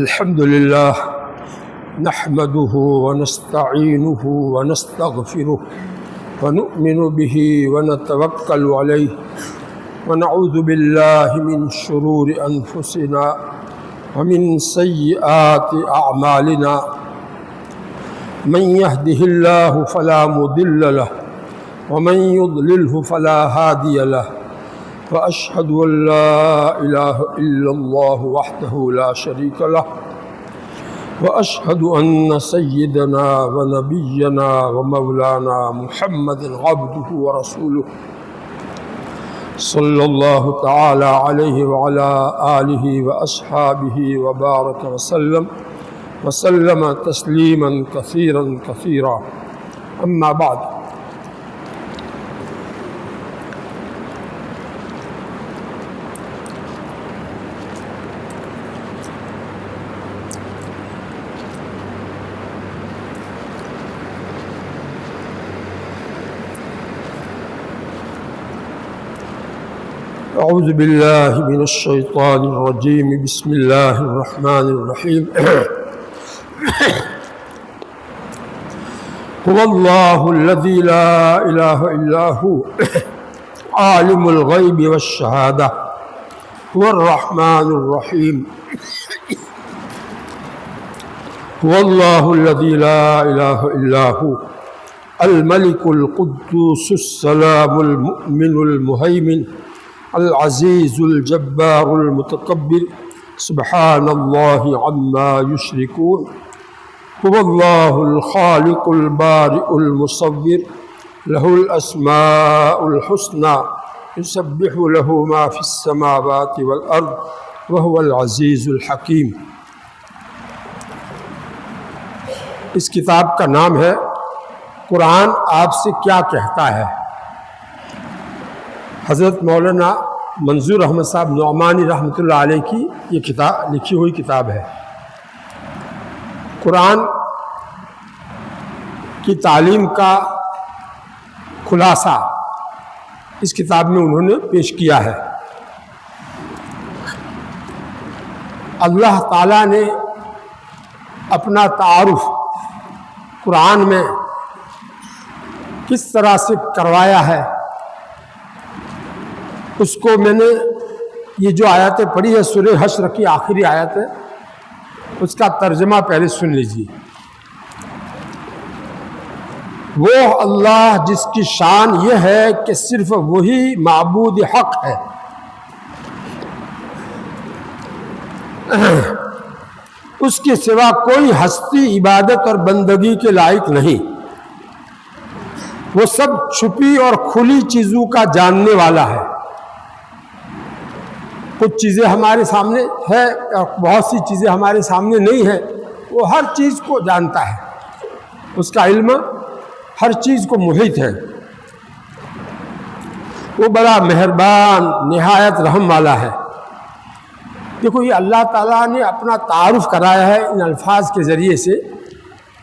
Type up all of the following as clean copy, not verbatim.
الحمد لله نحمده ونستعينه ونستغفره ونؤمن به ونتوكل عليه ونعوذ بالله من شرور أنفسنا ومن سيئات أعمالنا من يهده الله فلا مضل له ومن يضلله فلا هادي له وأشهد أن لا إله إلا الله وحده لا شريك له وأشهد أن سيدنا ونبينا ومولانا محمد عبده ورسوله صلى الله تعالى عليه وعلى آله وأصحابه وبارك وسلم تسليما كثيرا كثيرا. أما بعد، أعوذ بالله من الشيطان الرجيم. بسم الله الرحمن الرحيم. هو الله الذي لا إله إلا هو عالم الغيب والشهادة هو الرحمن الرحيم. هو الله الذي لا إله إلا هو الملك القدوس السلام المؤمن المهيمن العزيز الجبار المتكبر سبحان الله عما يشركون. هو الله الخالق البارئ المصور له الأسماء الحسنى يسبح له ما في السماوات والأرض وهو العزيز الحكيم. اس کتاب کا نام ہے قرآن آپ سے کیا کہتا ہے. حضرت مولانا منظور احمد صاحب نعمانی رحمۃ اللہ علیہ کی یہ کتاب لکھی ہوئی کتاب ہے. قرآن کی تعلیم کا خلاصہ اس کتاب میں انہوں نے پیش کیا ہے. اللہ تعالیٰ نے اپنا تعارف قرآن میں کس طرح سے کروایا ہے اس کو میں نے یہ جو آیتیں پڑھی ہے سورہ حشر کی آخری آیت ہے اس کا ترجمہ پہلے سن لیجیے. وہ اللہ جس کی شان یہ ہے کہ صرف وہی معبود حق ہے، اس کے سوا کوئی ہستی عبادت اور بندگی کے لائق نہیں. وہ سب چھپی اور کھلی چیزوں کا جاننے والا ہے. کچھ چیزیں ہمارے سامنے ہے اور بہت سی چیزیں ہمارے سامنے نہیں ہیں. وہ ہر چیز کو جانتا ہے، اس کا علم ہر چیز کو محیط ہے. وہ بڑا مہربان نہایت رحم والا ہے. دیکھو، یہ اللہ تعالیٰ نے اپنا تعارف کرایا ہے ان الفاظ کے ذریعے سے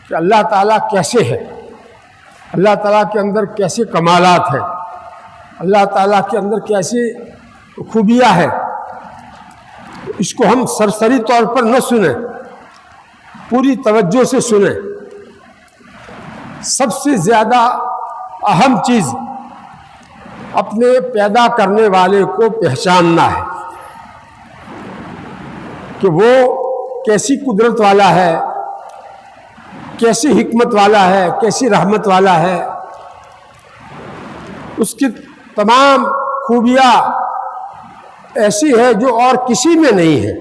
کہ اللہ تعالیٰ کیسے ہے، اللہ تعالیٰ کے اندر کیسے کمالات ہیں، اللہ تعالیٰ کے اندر کیسے خوبیاں ہیں. اس کو ہم سرسری طور پر نہ سنیں، پوری توجہ سے سنیں. سب سے زیادہ اہم چیز اپنے پیدا کرنے والے کو پہچاننا ہے کہ وہ کیسی قدرت والا ہے، کیسی حکمت والا ہے، کیسی رحمت والا ہے. اس کی تمام خوبیاں ایسی ہے جو اور کسی میں نہیں ہے.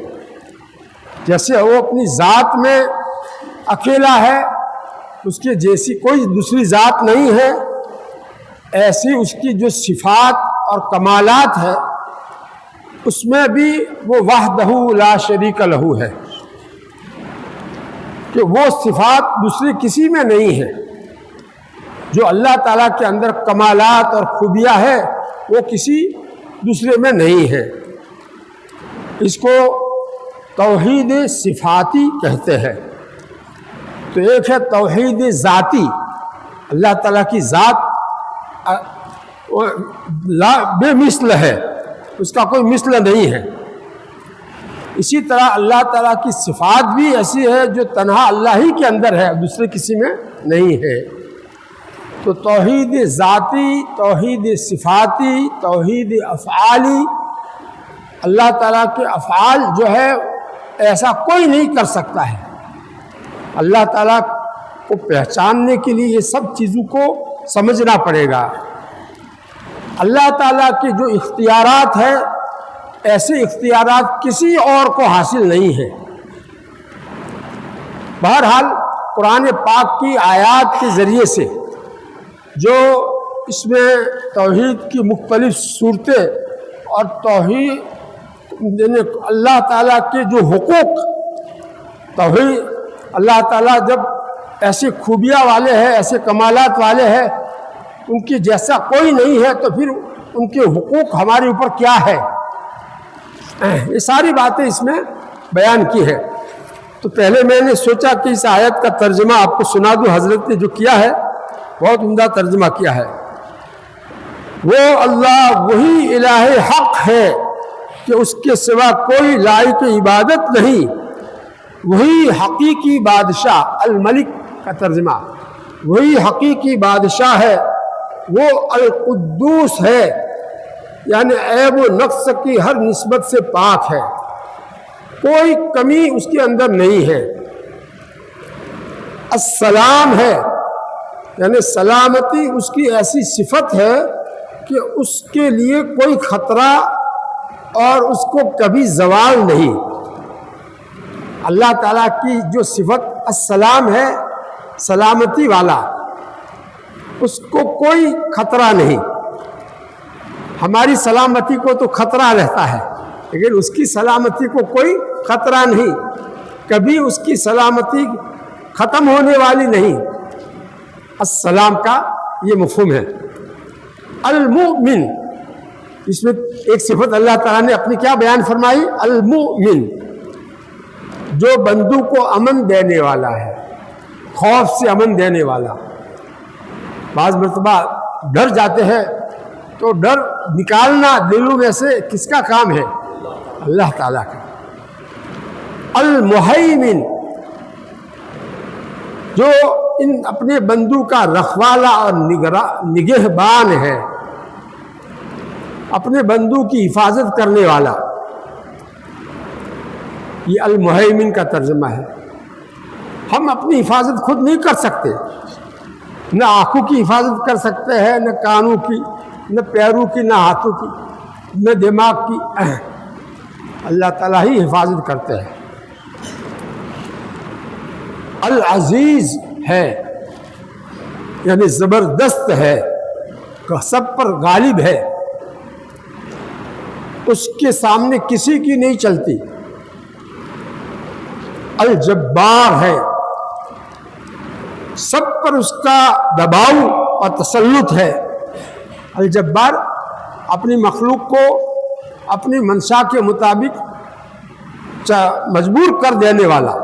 جیسے وہ اپنی ذات میں اکیلا ہے، اس کے جیسی کوئی دوسری ذات نہیں ہے، ایسی اس کی جو صفات اور کمالات ہے اس میں بھی وہ وحدہ لا شریک لہ ہے کہ وہ صفات دوسری کسی میں نہیں ہے. جو اللہ تعالیٰ کے اندر کمالات اور خوبیاں ہے وہ کسی دوسرے میں نہیں ہے. اس کو توحید صفاتی کہتے ہیں. تو ایک ہے توحید ذاتی، اللہ تعالیٰ کی ذات بے مثل ہے، اس کا کوئی مثل نہیں ہے. اسی طرح اللہ تعالیٰ کی صفات بھی ایسی ہے جو تنہا اللہ ہی کے اندر ہے، دوسرے کسی میں نہیں ہے۔ تو توحید ذاتی، توحید صفاتی، توحید افعالی، اللہ تعالیٰ کے افعال جو ہے ایسا کوئی نہیں کر سکتا ہے۔ اللہ تعالیٰ کو پہچاننے کے لیے یہ سب چیزوں کو سمجھنا پڑے گا۔ اللہ تعالیٰ کے جو اختیارات ہیں، ایسے اختیارات کسی اور کو حاصل نہیں ہیں۔ بہرحال قرآن پاک کی آیات کے ذریعے سے جو اس میں توحید کی مختلف صورتیں اور توحید یعنی اللہ تعالیٰ کے جو حقوق، توحید اللہ تعالیٰ جب ایسی خوبیاں والے ہیں، ایسے کمالات والے ہیں، ان کی جیسا کوئی نہیں ہے، تو پھر ان کے حقوق ہمارے اوپر کیا ہے، یہ ساری باتیں اس میں بیان کی ہے۔ تو پہلے میں نے سوچا کہ اس آیت کا ترجمہ آپ کو سنا دوں۔ حضرت نے جو کیا ہے بہت عمدہ ترجمہ کیا ہے۔ وہ اللہ وہی الہ حق ہے کہ اس کے سوا کوئی لائق عبادت نہیں، وہی حقیقی بادشاہ، الملک کا ترجمہ، وہی حقیقی بادشاہ ہے، وہ القدوس ہے، یعنی عیب و نقص کی ہر نسبت سے پاک ہے، کوئی کمی اس کے اندر نہیں ہے۔ السلام ہے، یعنی سلامتی اس کی ایسی صفت ہے کہ اس کے لیے کوئی خطرہ اور اس کو کبھی زوال نہیں۔ اللہ تعالیٰ کی جو صفت السلام ہے، سلامتی والا، اس کو کوئی خطرہ نہیں۔ ہماری سلامتی کو تو خطرہ رہتا ہے، لیکن اس کی سلامتی کو کوئی خطرہ نہیں، کبھی اس کی سلامتی ختم ہونے والی نہیں۔ السلام کا یہ مفہوم ہے۔ المؤمن، اس میں ایک صفت اللہ تعالیٰ نے اپنی کیا بیان فرمائی؟ المؤمن، جو بندوں کو امن دینے والا ہے، خوف سے امن دینے والا۔ بعض مرتبہ ڈر جاتے ہیں تو ڈر نکالنا دلوں میں سے کس کا کام ہے؟ اللہ تعالیٰ کا۔ المہیمن، جو ان اپنے بندوں کا رکھوالا اور نگہبان ہے، اپنے بندوں کی حفاظت کرنے والا، یہ المہیمن کا ترجمہ ہے۔ ہم اپنی حفاظت خود نہیں کر سکتے، نہ آنکھوں کی حفاظت کر سکتے ہیں، نہ کانوں کی، نہ پیروں کی، نہ ہاتھوں کی، نہ دماغ کی، اللہ تعالیٰ ہی حفاظت کرتے ہیں۔ العزیز ہے، یعنی زبردست ہے، سب پر غالب ہے، اس کے سامنے کسی کی نہیں چلتی۔ الجبار ہے، سب پر اس کا دباؤ اور تسلط ہے۔ الجبار اپنی مخلوق کو اپنی منشا کے مطابق مجبور کر دینے والا،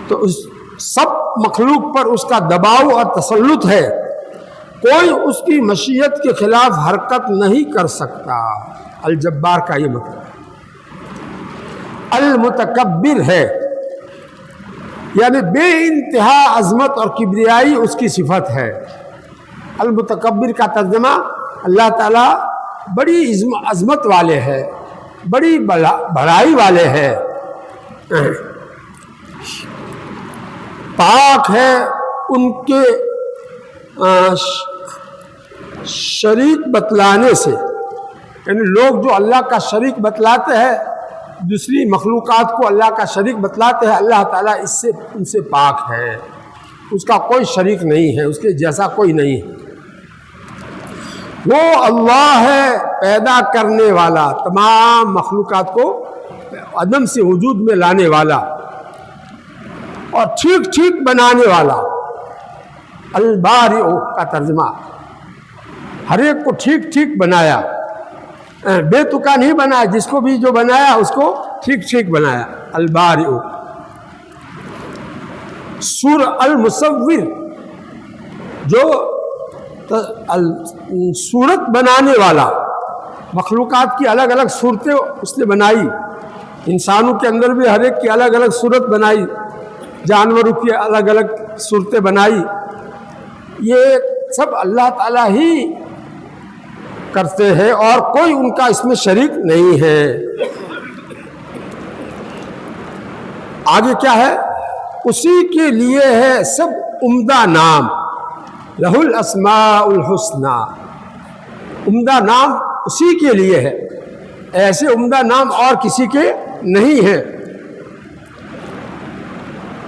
تو اس سب مخلوق پر اس کا دباؤ اور تسلط ہے، کوئی اس کی مشیت کے خلاف حرکت نہیں کر سکتا۔ الجبار کا یہ مطلب۔ المتکبر ہے، یعنی بے انتہا عظمت اور کبریائی اس کی صفت ہے۔ المتکبر کا ترجمہ، اللہ تعالیٰ بڑی عظمت والے ہیں، بڑی بڑائی والے ہیں، پاک ہے ان کے شریک بتلانے سے، یعنی لوگ جو اللہ کا شریک بتلاتے ہیں، دوسری مخلوقات کو اللہ کا شریک بتلاتے ہیں، اللہ تعالیٰ اس سے ان سے پاک ہے، اس کا کوئی شریک نہیں ہے، اس کے جیسا کوئی نہیں ہے۔ وہ اللہ ہے پیدا کرنے والا، تمام مخلوقات کو عدم سے وجود میں لانے والا اور ٹھیک ٹھیک بنانے والا۔ البارئ کا ترجمہ، ہر ایک کو ٹھیک ٹھیک بنایا، بے تکا نہیں بنایا، جس کو بھی جو بنایا اس کو ٹھیک ٹھیک بنایا۔ البارئ۔ المصور، جو صورت بنانے والا، مخلوقات کی الگ الگ صورتیں اس نے بنائی، انسانوں کے اندر بھی ہر ایک کی الگ الگ صورت بنائی، جانوروں کی الگ الگ صورتیں بنائی، یہ سب اللہ تعالیٰ ہی کرتے ہیں اور کوئی ان کا اس میں شریک نہیں ہے۔ آگے کیا ہے؟ اسی کے لیے ہے سب عمدہ نام، لہ الاسماء الحسنی، عمدہ نام اسی کے لیے ہے، ایسے عمدہ نام اور کسی کے نہیں ہے،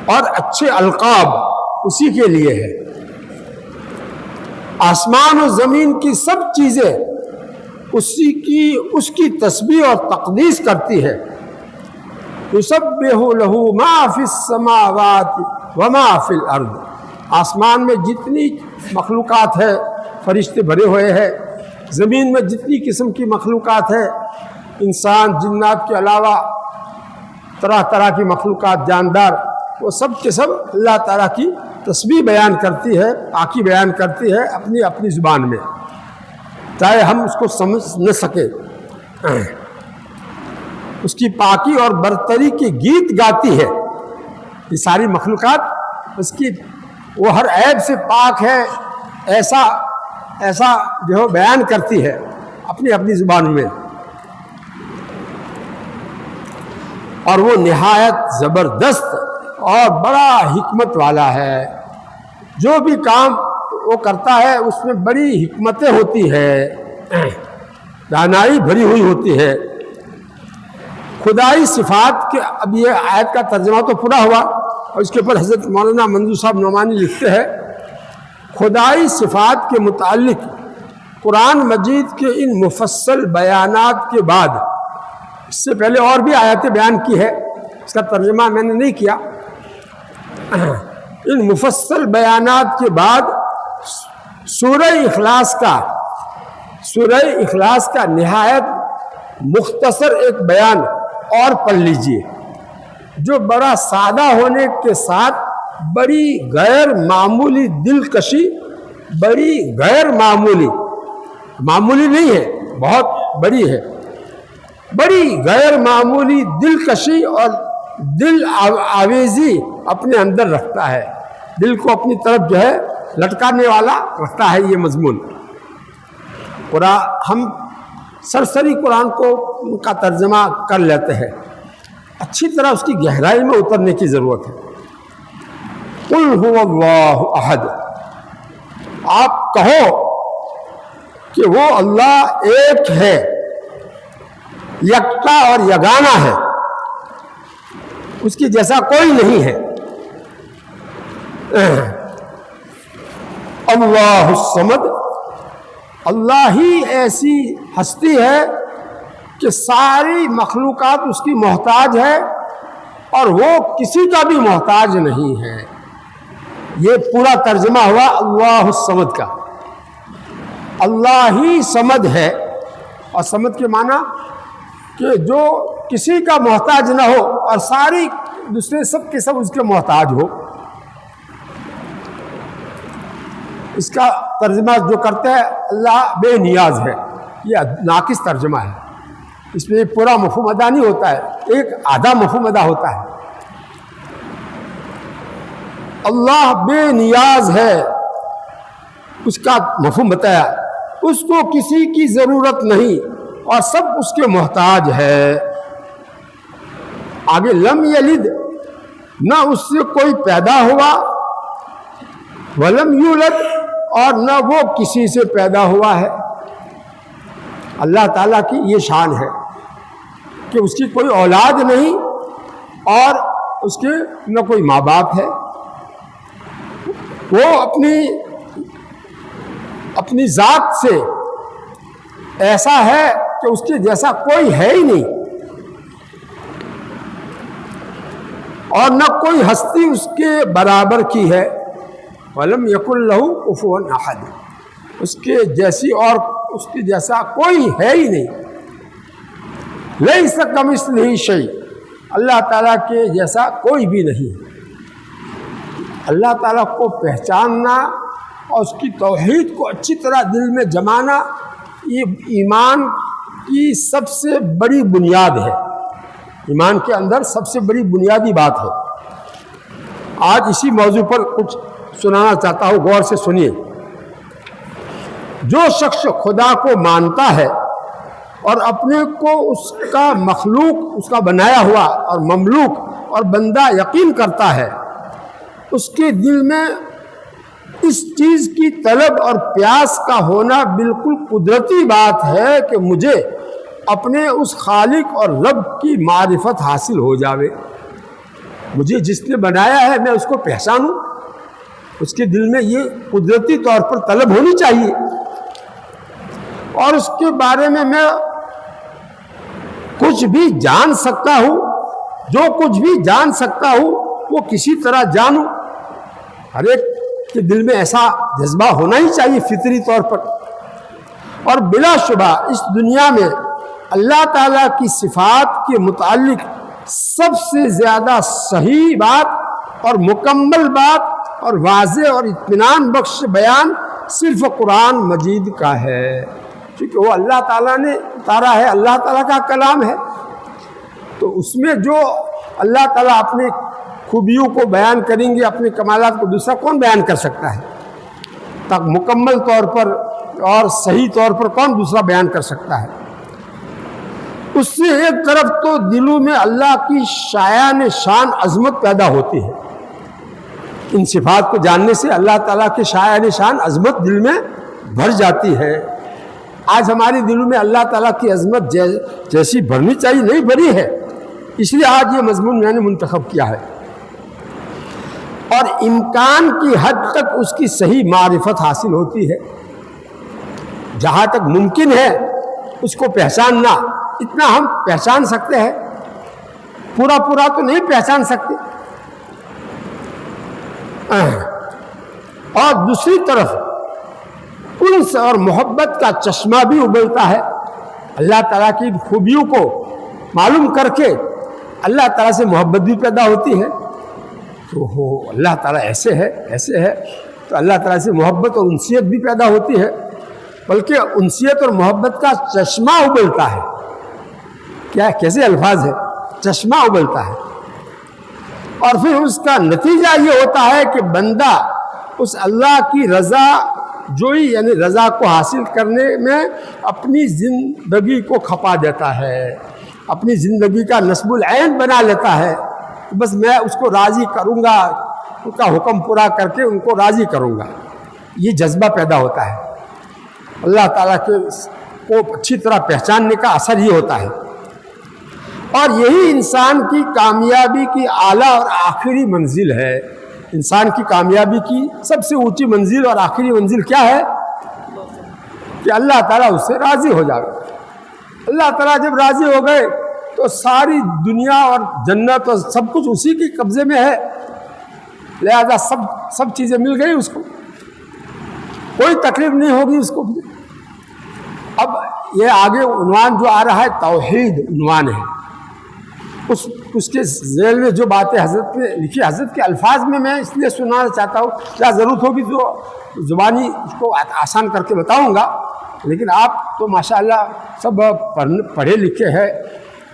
اور اچھے القاب اسی کے لیے ہے۔ آسمان و زمین کی سب چیزیں اس کی تسبیح اور تقدیس کرتی ہے۔ یسبح لہ ما فی السماوات وما فی الارض، آسمان میں جتنی مخلوقات ہے، فرشتے بھرے ہوئے ہیں، زمین میں جتنی قسم کی مخلوقات ہے، انسان جنات کے علاوہ طرح طرح کی مخلوقات جاندار، وہ سب کے سب اللہ تعالیٰ کی تسبیح بیان کرتی ہے، پاکی بیان کرتی ہے اپنی اپنی زبان میں، چاہے ہم اس کو سمجھ نہ سکے۔ اس کی پاکی اور برتری کے گیت گاتی ہے، یہ ساری مخلوقات اس کی، وہ ہر عیب سے پاک ہے، ایسا جو بیان کرتی ہے اپنی اپنی زبان میں، اور وہ نہایت زبردست اور بڑا حکمت والا ہے۔ جو بھی کام وہ کرتا ہے اس میں بڑی حکمتیں ہوتی ہے، دانائی بھری ہوئی ہوتی ہے۔ خدائی صفات کے، اب یہ آیت کا ترجمہ تو پورا ہوا، اور اس کے اوپر حضرت مولانا منظور صاحب نعمانی لکھتے ہیں، خدائی صفات کے متعلق قرآن مجید کے ان مفصل بیانات کے بعد، اس سے پہلے اور بھی آیتیں بیان کی ہے، اس کا ترجمہ میں نے نہیں کیا، ان مفصل بیانات کے بعد سورہ اخلاص کا نہایت مختصر ایک بیان اور پڑھ لیجئے، جو بڑا سادہ ہونے کے ساتھ بڑی غیر معمولی دلکشی، بڑی غیر معمولی نہیں ہے، بہت بڑی ہے، بڑی غیر معمولی دلکشی اور دل آویزی اپنے اندر رکھتا ہے، دل کو اپنی طرف جو ہے لٹکانے والا رکھتا ہے یہ مضمون۔ قرآن ہم سرسری قرآن کو کا ترجمہ کر لیتے ہیں، اچھی طرح اس کی گہرائی میں اترنے کی ضرورت ہے۔ قل هو اللہ احد، آپ کہو کہ وہ اللہ ایک ہے، یکتا اور یگانہ ہے، اس کی جیسا کوئی نہیں ہے۔ اللہ الصمد، اللہ ہی ایسی ہستی ہے کہ ساری مخلوقات اس کی محتاج ہے اور وہ کسی کا بھی محتاج نہیں ہے۔ یہ پورا ترجمہ ہوا اللہ الصمد کا۔ اللہ ہی صمد ہے، اور صمد کے معنی کہ جو کسی کا محتاج نہ ہو اور ساری دوسرے سب کے سب اس کے محتاج ہو۔ اس کا ترجمہ جو کرتے ہیں اللہ بے نیاز ہے، یہ ناقص ترجمہ ہے، اس میں پورا مفہوم ادا نہیں ہوتا ہے، ایک آدھا مفہوم ادا ہوتا ہے۔ اللہ بے نیاز ہے، اس کا مفہوم بتایا، اس کو کسی کی ضرورت نہیں اور سب اس کے محتاج ہے۔ آگے لم یلد، نہ اس سے کوئی پیدا ہوا، ولم یولد، اور نہ وہ کسی سے پیدا ہوا ہے۔ اللہ تعالیٰ کی یہ شان ہے کہ اس کی کوئی اولاد نہیں اور اس کے نہ کوئی ماں باپ ہے، وہ اپنی ذات سے ایسا ہے کہ اس کے جیسا کوئی ہے ہی نہیں، اور نہ کوئی ہستی اس کے برابر کی ہے۔ وَلَمْ يَكُنْ لَهُ كُفُوًا أَحَدٌ، اس کے جیسی اور اس کے جیسا کوئی ہے ہی نہیں۔ لَيْسَ كَمِثْلِهِ شَيْءٌ، اللہ تعالیٰ کے جیسا کوئی بھی نہیں۔ اللہ تعالیٰ کو پہچاننا اور اس کی توحید کو اچھی طرح دل میں جمانا، یہ ایمان کی سب سے بڑی بنیاد ہے، ایمان کے اندر سب سے بڑی بنیادی بات ہے۔ آج اسی موضوع پر کچھ سنانا چاہتا ہوں، غور سے سنیے۔ جو شخص خدا کو مانتا ہے اور اپنے کو اس کا مخلوق، اس کا بنایا ہوا اور مملوک اور بندہ یقین کرتا ہے، اس کے دل میں اس چیز کی طلب اور پیاس کا ہونا بالکل قدرتی بات ہے کہ مجھے اپنے اس خالق اور رب کی معرفت حاصل ہو جاوے۔ مجھے جس نے بنایا ہے میں اس کو پہچانوں، اس کے دل میں یہ قدرتی طور پر طلب ہونی چاہیے، اور اس کے بارے میں کچھ بھی جان سکتا ہوں، جو کچھ بھی جان سکتا ہوں وہ کسی طرح جانوں۔ ہر ایک کے دل میں ایسا جذبہ ہونا ہی چاہیے فطری طور پر۔ اور بلا شبہ اس دنیا میں اللہ تعالیٰ کی صفات کے متعلق سب سے زیادہ صحیح بات اور مکمل بات اور واضح اور اطمینان بخش بیان صرف قرآن مجید کا ہے، کیونکہ وہ اللہ تعالیٰ نے اتارا ہے، اللہ تعالیٰ کا کلام ہے۔ تو اس میں جو اللہ تعالیٰ اپنے خوبیوں کو بیان کریں گے، اپنے کمالات کو دوسرا کون بیان کر سکتا ہے؟ تک مکمل طور پر اور صحیح طور پر کون دوسرا بیان کر سکتا ہے؟ اس سے ایک طرف تو دلوں میں اللہ کی شایان شان عظمت پیدا ہوتی ہے، ان صفات کو جاننے سے اللہ تعالیٰ کی شایان شان عظمت دل میں بھر جاتی ہے۔ آج ہمارے دلوں میں اللہ تعالیٰ کی عظمت جیسی بھرنی چاہیے نہیں بھری ہے، اس لیے آج یہ مضمون میں نے منتخب کیا ہے۔ اور امکان کی حد تک اس کی صحیح معرفت حاصل ہوتی ہے، جہاں تک ممکن ہے اس کو پہچاننا، اتنا ہم پہچان سکتے ہیں، پورا تو نہیں پہچان سکتے۔ اور دوسری طرف انس اور محبت کا چشمہ بھی ابلتا ہے، اللہ تعالیٰ کی خوبیوں کو معلوم کر کے اللہ تعالیٰ سے محبت بھی پیدا ہوتی ہے۔ تو اللہ تعالیٰ ایسے ہے تو اللہ تعالیٰ سے محبت اور انسیت بھی پیدا ہوتی ہے، بلکہ انسیت اور محبت کا چشمہ ابلتا ہے۔ کیسے الفاظ ہے؟ چشمہ ابلتا ہے، اور پھر اس کا نتیجہ یہ ہوتا ہے کہ بندہ اس اللہ کی رضا جوئی یعنی رضا کو حاصل کرنے میں اپنی زندگی کو کھپا دیتا ہے، اپنی زندگی کا نصب العین بنا لیتا ہے۔ بس میں اس کو راضی کروں گا، ان کا حکم پورا کر کے ان کو راضی کروں گا، یہ جذبہ پیدا ہوتا ہے۔ اللہ تعالیٰ کو اچھی طرح پہچاننے کا اثر یہ ہوتا ہے، اور یہی انسان کی کامیابی کی اعلیٰ اور آخری منزل ہے۔ انسان کی کامیابی کی سب سے اونچی منزل اور آخری منزل کیا ہے؟ کہ اللہ تعالیٰ اس سے راضی ہو جائے۔ اللہ تعالیٰ جب راضی ہو گئے تو ساری دنیا اور جنت اور سب کچھ اسی کے قبضے میں ہے، لہذا سب چیزیں مل گئی اس کو، کوئی تکلیف نہیں ہوگی اس کو۔ اب یہ آگے عنوان جو آ رہا ہے توحید عنوان ہے، اس کے ذیل میں جو باتیں حضرت نے لکھی، حضرت کے الفاظ میں اس لیے سنانا چاہتا ہوں، کیا ضرورت ہوگی تو زبانی اس کو آسان کر کے بتاؤں گا، لیکن آپ تو ماشاءاللہ سب پڑھے لکھے ہیں،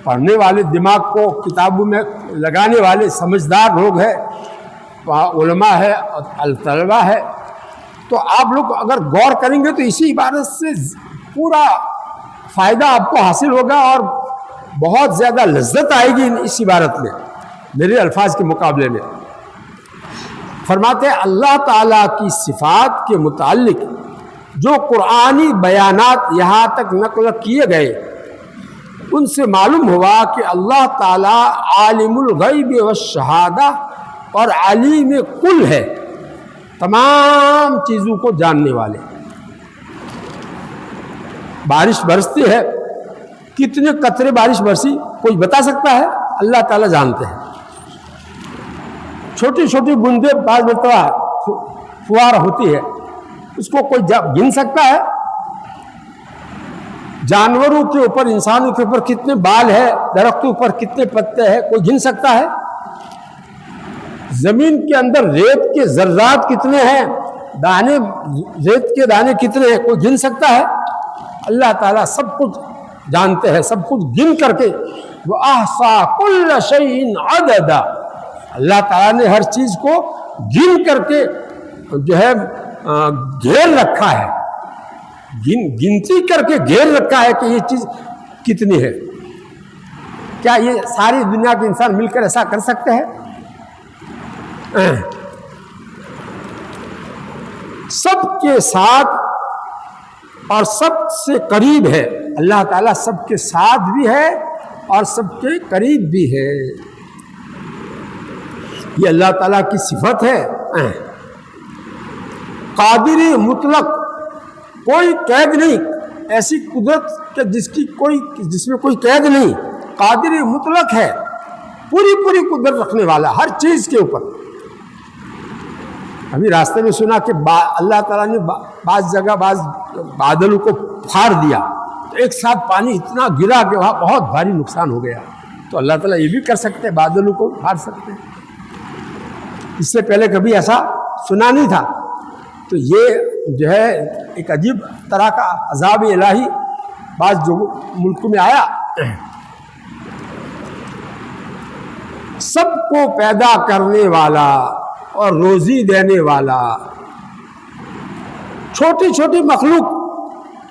پڑھنے والے، دماغ کو کتابوں میں لگانے والے سمجھدار لوگ ہیں، علماء ہے اور طلبہ ہے، تو آپ لوگ اگر غور کریں گے تو اسی عبارت سے پورا فائدہ آپ کو حاصل ہوگا، اور بہت زیادہ لذت آئے گی اس عبارت میں میرے الفاظ کے مقابلے میں۔ فرماتے ہیں اللہ تعالیٰ کی صفات کے متعلق جو قرآنی بیانات یہاں تک نقل کیے گئے، ان سے معلوم ہوا کہ اللہ تعالیٰ عالم الغیب والشہادہ اور علیم کل ہے، تمام چیزوں کو جاننے والے۔ بارش برستی ہے، کتنے قطرے بارش برسی کوئی بتا سکتا ہے؟ اللہ تعالیٰ جانتے ہیں۔ چھوٹی چھوٹی بوندیں بعض مرتبہ فوار ہوتی ہے، اس کو کوئی گن سکتا ہے؟ جانوروں کے اوپر، انسانوں کے اوپر کتنے بال ہے، درختوں پر کتنے پتے ہیں، کوئی گن سکتا ہے؟ زمین کے اندر ریت کے ذرات کتنے ہیں، دانے، ریت کے دانے کتنے ہیں، کوئی گن سکتا ہے؟ اللہ تعالیٰ سب کچھ جانتے ہیں سب کچھ گن کر کے. وہ احصا کل شیء عددا، اللہ تعالیٰ نے ہر چیز کو گن کر کے جو ہے گھیر رکھا ہے، گنتی کر کے گھیر رکھا ہے کہ یہ چیز کتنی ہے. کیا یہ ساری دنیا کے انسان مل کر ایسا کر سکتے ہیں؟ سب کے ساتھ اور سب سے قریب ہے اللہ تعالیٰ، سب کے ساتھ بھی ہے اور سب کے قریب بھی ہے. یہ اللہ تعالیٰ کی صفت ہے. قادر مطلق، کوئی قید نہیں، ایسی قدرت کہ جس میں کوئی قید نہیں. قادر مطلق ہے، پوری قدرت رکھنے والا ہر چیز کے اوپر. ابھی راستے میں سنا کہ اللہ تعالیٰ نے بعض جگہ بعض بادلوں کو پھاڑ دیا تو ایک ساتھ پانی اتنا گرا کہ وہاں بہت بھاری نقصان ہو گیا. تو اللہ تعالیٰ یہ بھی کر سکتے ہیں، بادلوں کو پھاڑ سکتے ہیں. اس سے پہلے کبھی ایسا سنا نہیں تھا. تو یہ جو ہے ایک عجیب طرح کا عذاب الہی بعض جو ملکوں میں آیا. سب کو پیدا کرنے والا اور روزی دینے والا، چھوٹی چھوٹی مخلوق،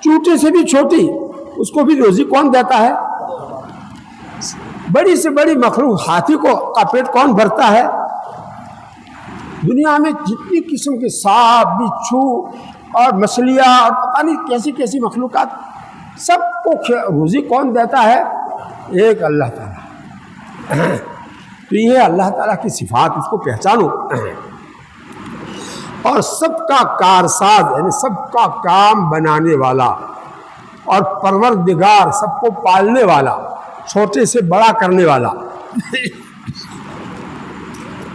چوٹی سے بھی چھوٹی، اس کو بھی روزی کون دیتا ہے؟ بڑی سے بڑی مخلوق، ہاتھی کا پیٹ کون بھرتا ہے؟ دنیا میں جتنی قسم کے سانپ، بچھو اور مچھلیاں اور پتہ نہیں کیسی کیسی مخلوقات، سب کو روزی کون دیتا ہے؟ ایک اللہ تعالیٰ. تو یہ اللہ تعالیٰ کی صفات، اس کو پہچانو. اور سب کا کارساز، یعنی سب کا کام بنانے والا اور پروردگار، سب کو پالنے والا، چھوٹے سے بڑا کرنے والا.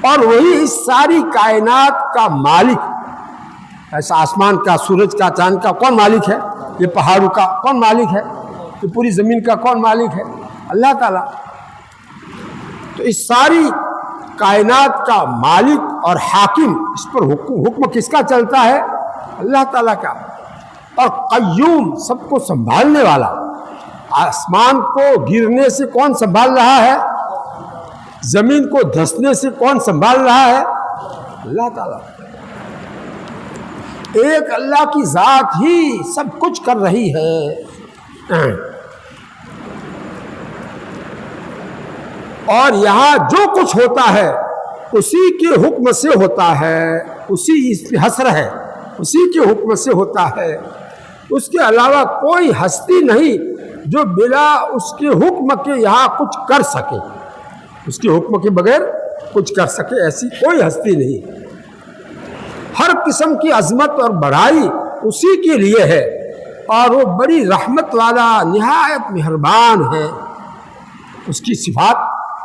اور وہی اس ساری کائنات کا مالک. ایسا آسمان کا، سورج کا، چاند کا کون مالک ہے؟ یہ پہاڑوں کا کون مالک ہے؟ یہ پوری زمین کا کون مالک ہے؟ اللہ تعالیٰ. تو اس ساری کائنات کا مالک اور حاکم، اس پر حکم کس کا چلتا ہے؟ اللہ تعالیٰ کا. اور قیوم، سب کو سنبھالنے والا. آسمان کو گرنے سے کون سنبھال رہا ہے؟ زمین کو دھسنے سے کون سنبھال رہا ہے؟ اللہ تعالیٰ. ایک اللہ کی ذات ہی سب کچھ کر رہی ہے. اور یہاں جو کچھ ہوتا ہے اسی کے حکم سے ہوتا ہے، اسی اس پہ حسر ہے، اسی کے حکم سے ہوتا ہے. اس کے علاوہ کوئی ہستی نہیں جو بلا اس کے حکم کے یہاں کچھ کر سکے. اس کے حکم کے بغیر کچھ کر سکے ایسی کوئی ہستی نہیں. ہر قسم کی عظمت اور بڑائی اسی کے لیے ہے، اور وہ بڑی رحمت والا، نہایت مہربان ہے. اس کی صفات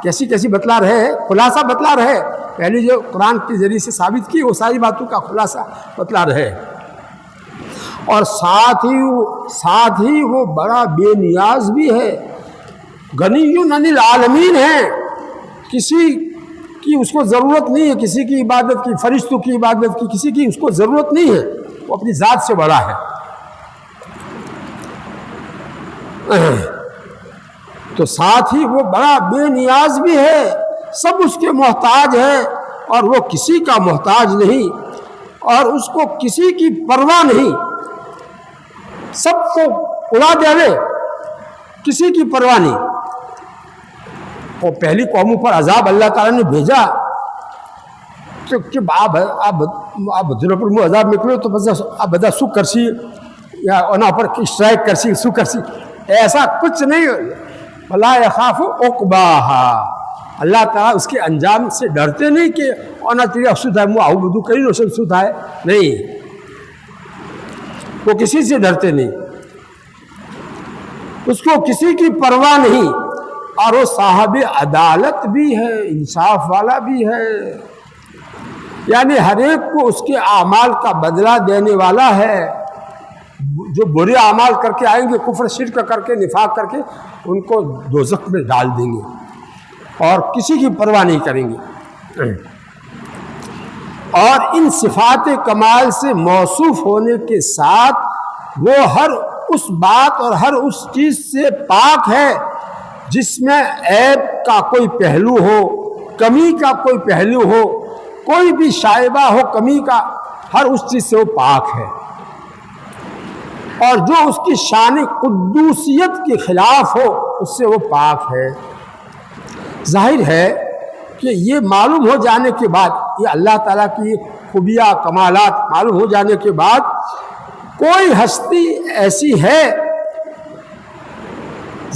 کیسی کیسی بتلا رہے ہیں، خلاصہ بتلا رہے ہیں. پہلے جو قرآن کے ذریعے سے ثابت کی وہ ساری باتوں کا خلاصہ بتلا رہے ہیں. اور ساتھ ہی وہ بڑا بے نیاز بھی ہے، غنی عن العالمین ہے. کسی کی اس کو ضرورت نہیں ہے، کسی کی عبادت کی، فرشتوں کی عبادت کی، کسی کی اس کو ضرورت نہیں ہے. وہ اپنی ذات سے بڑا ہے. تو ساتھ ہی وہ بڑا بے نیاز بھی ہے، سب اس کے محتاج ہیں اور وہ کسی کا محتاج نہیں، اور اس کو کسی کی پرواہ نہیں. سب کو اڑا دے، کسی کی پرواہ نہیں. وہ پہلی قوموں پر عذاب اللہ تعالیٰ نے بھیجا کہ آپ بدر پر عذاب نکلو تو بس آپ بدا سو کرسی یا انہاں پر اسٹرائک کرسی سو کرسی، ایسا کچھ نہیں. فلا یخاف عقباہا، اللہ تعالیٰ اس کے انجام سے ڈرتے نہیں کہ اونا تیری افسود ہے، مو آہو بدو کری روشن سود ہے. نہیں، وہ کسی سے ڈرتے نہیں، اس کو کسی کی پرواہ نہیں. اور وہ صاحب عدالت بھی ہے، انصاف والا بھی ہے، یعنی ہر ایک کو اس کے اعمال کا بدلہ دینے والا ہے. جو برے اعمال کر کے آئیں گے، کفر شرک کر کے، نفاق کر کے، ان کو دوزخ میں ڈال دیں گے اور کسی کی پرواہ نہیں کریں گے. اور ان صفات کمال سے موصوف ہونے کے ساتھ وہ ہر اس بات اور ہر اس چیز سے پاک ہے جس میں عیب کا کوئی پہلو ہو، کمی کا کوئی پہلو ہو، کوئی بھی شائبہ ہو کمی کا، ہر اس چیز سے وہ پاک ہے۔ اور جو اس کی شان قدوسیت کے خلاف ہو اس سے وہ پاک ہے۔ ظاہر ہے کہ یہ معلوم ہو جانے کے بعد، یہ اللہ تعالیٰ کی خوبیاں کمالات معلوم ہو جانے کے بعد، کوئی ہستی ایسی ہے،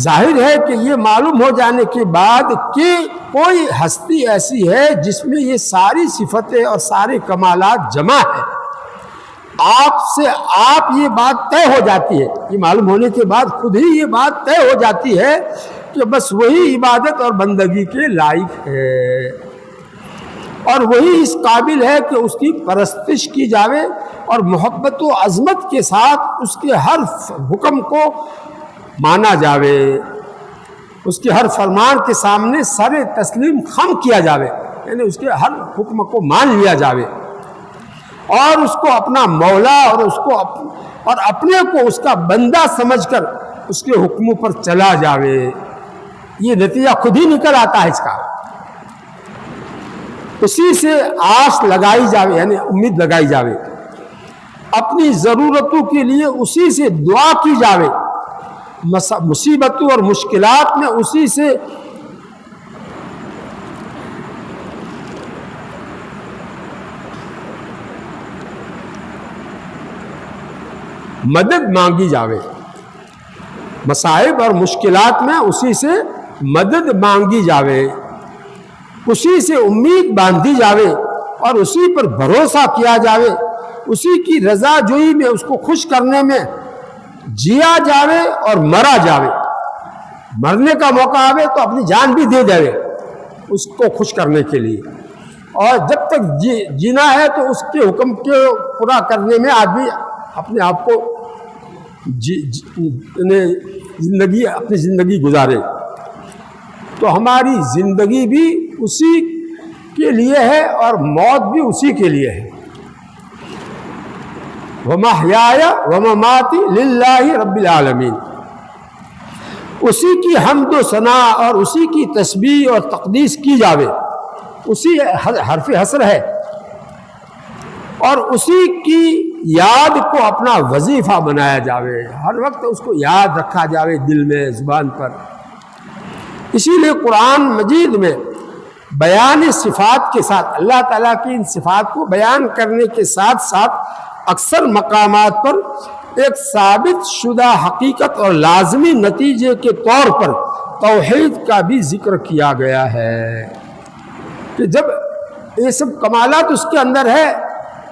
ظاہر ہے کہ یہ معلوم ہو جانے کے بعد کہ کوئی ہستی ایسی ہے جس میں یہ ساری صفتیں اور سارے کمالات جمع ہیں، آپ سے آپ یہ بات طے ہو جاتی ہے، یہ معلوم ہونے کے بعد خود ہی یہ بات طے ہو جاتی ہے کہ بس وہی عبادت اور بندگی کے لائق ہے، اور وہی اس قابل ہے کہ اس کی پرستش کی جاوے اور محبت و عظمت کے ساتھ اس کے ہر حکم کو مانا جاوے، اس کے ہر فرمان کے سامنے سر تسلیم خم کیا جاوے، یعنی اس کے ہر حکم کو مان لیا جاوے اور اس کو اپنا مولا اور اس کو اور اپنے کو اس کا بندہ سمجھ کر اس کے حکموں پر چلا جاوے۔ یہ نتیجہ خود ہی نکل آتا ہے اس کا، اسی سے آس لگائی جاوے، یعنی امید لگائی جاوے، اپنی ضرورتوں کے لیے اسی سے دعا کی جاوے، مصیبتوں اور مشکلات میں اسی سے مدد مانگی جاوے، مصائب اور مشکلات میں اسی سے مدد مانگی جاوے، اسی سے امید باندھی جاوے اور اسی پر بھروسہ کیا جاوے، اسی کی رضا جوئی میں اس کو خوش کرنے میں جیا جاوے اور مرا جاوے، مرنے کا موقع آوے تو اپنی جان بھی دے جاوے اس کو خوش کرنے کے لیے، اور جب تک جینا ہے تو اس کے حکم کے پورا کرنے میں آدمی اپنے آپ کو اپنی زندگی گزارے۔ تو ہماری زندگی بھی اسی کے لیے ہے اور موت بھی اسی کے لیے ہے۔ وَمَحْيَايَ وَمَمَاتِي لِلَّهِ رَبِّ الْعَالَمِينَ، اسی کی حمد و ثنا اور اسی کی تسبیح اور تقدیس کی جاوے، اسی حرف حصر ہے، اور اسی کی یاد کو اپنا وظیفہ بنایا جاوے، ہر وقت اس کو یاد رکھا جاوے دل میں، زبان پر۔ اسی لیے قرآن مجید میں بیان صفات کے ساتھ، اللہ تعالیٰ کی ان صفات کو بیان کرنے کے ساتھ ساتھ اکثر مقامات پر ایک ثابت شدہ حقیقت اور لازمی نتیجے کے طور پر توحید کا بھی ذکر کیا گیا ہے، کہ جب یہ سب کمالات اس کے اندر ہے،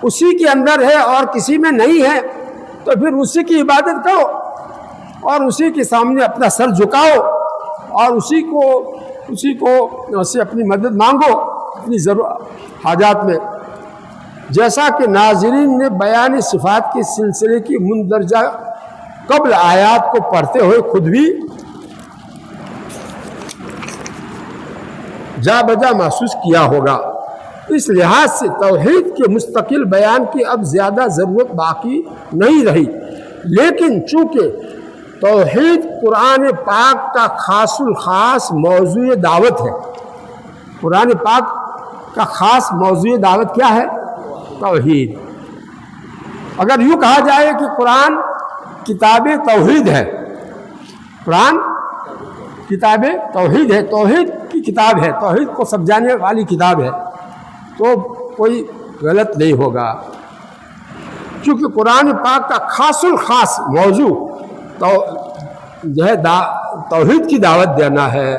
اسی کے اندر ہے اور کسی میں نہیں ہے، تو پھر اسی کی عبادت کرو اور اسی کے سامنے اپنا سر جھکاؤ اور اسی سے اپنی مدد مانگو اپنی حاجات میں۔ جیسا کہ ناظرین نے بیان صفات کے سلسلے کی مندرجہ قبل آیات کو پڑھتے ہوئے خود بھی جا بجا محسوس کیا ہوگا، اس لحاظ سے توحید کے مستقل بیان کی اب زیادہ ضرورت باقی نہیں رہی، لیکن چونکہ توحید قرآن پاک کا خاص الخاص موضوع دعوت ہے، قرآن پاک کا خاص موضوع دعوت کیا ہے؟ توحید۔ اگر یوں کہا جائے کہ قرآن کتاب توحید ہے، قرآن کتاب توحید ہے، توحید کی کتاب ہے، توحید کو سمجھانے والی کتاب ہے، تو کوئی غلط نہیں ہوگا، کیونکہ قرآن پاک کا خاص الخاص موضوع جو ہے توحید کی دعوت دینا ہے،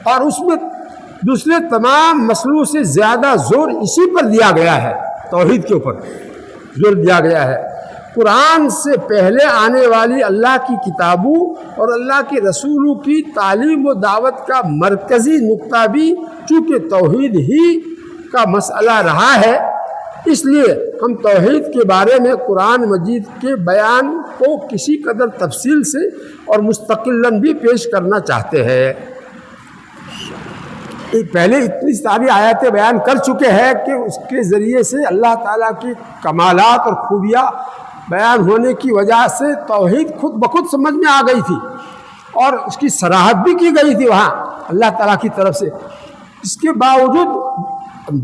اور اس میں دوسرے تمام مسئلوں سے زیادہ زور اسی پر دیا گیا ہے، توحید کے اوپر زور دیا گیا ہے۔ قرآن سے پہلے آنے والی اللہ کی کتابوں اور اللہ کے رسولوں کی تعلیم و دعوت کا مرکزی نقطہ بھی چونکہ توحید ہی کا مسئلہ رہا ہے، اس لیے ہم توحید کے بارے میں قرآن مجید کے بیان کو کسی قدر تفصیل سے اور مستقلاً بھی پیش کرنا چاہتے ہیں۔ پہلے اتنی ساری آیاتیں بیان کر چکے ہیں کہ اس کے ذریعے سے اللہ تعالیٰ کی کمالات اور خوبیاں بیان ہونے کی وجہ سے توحید خود بخود سمجھ میں آ گئی تھی اور اس کی صراحت بھی کی گئی تھی وہاں اللہ تعالیٰ کی طرف سے۔ اس کے باوجود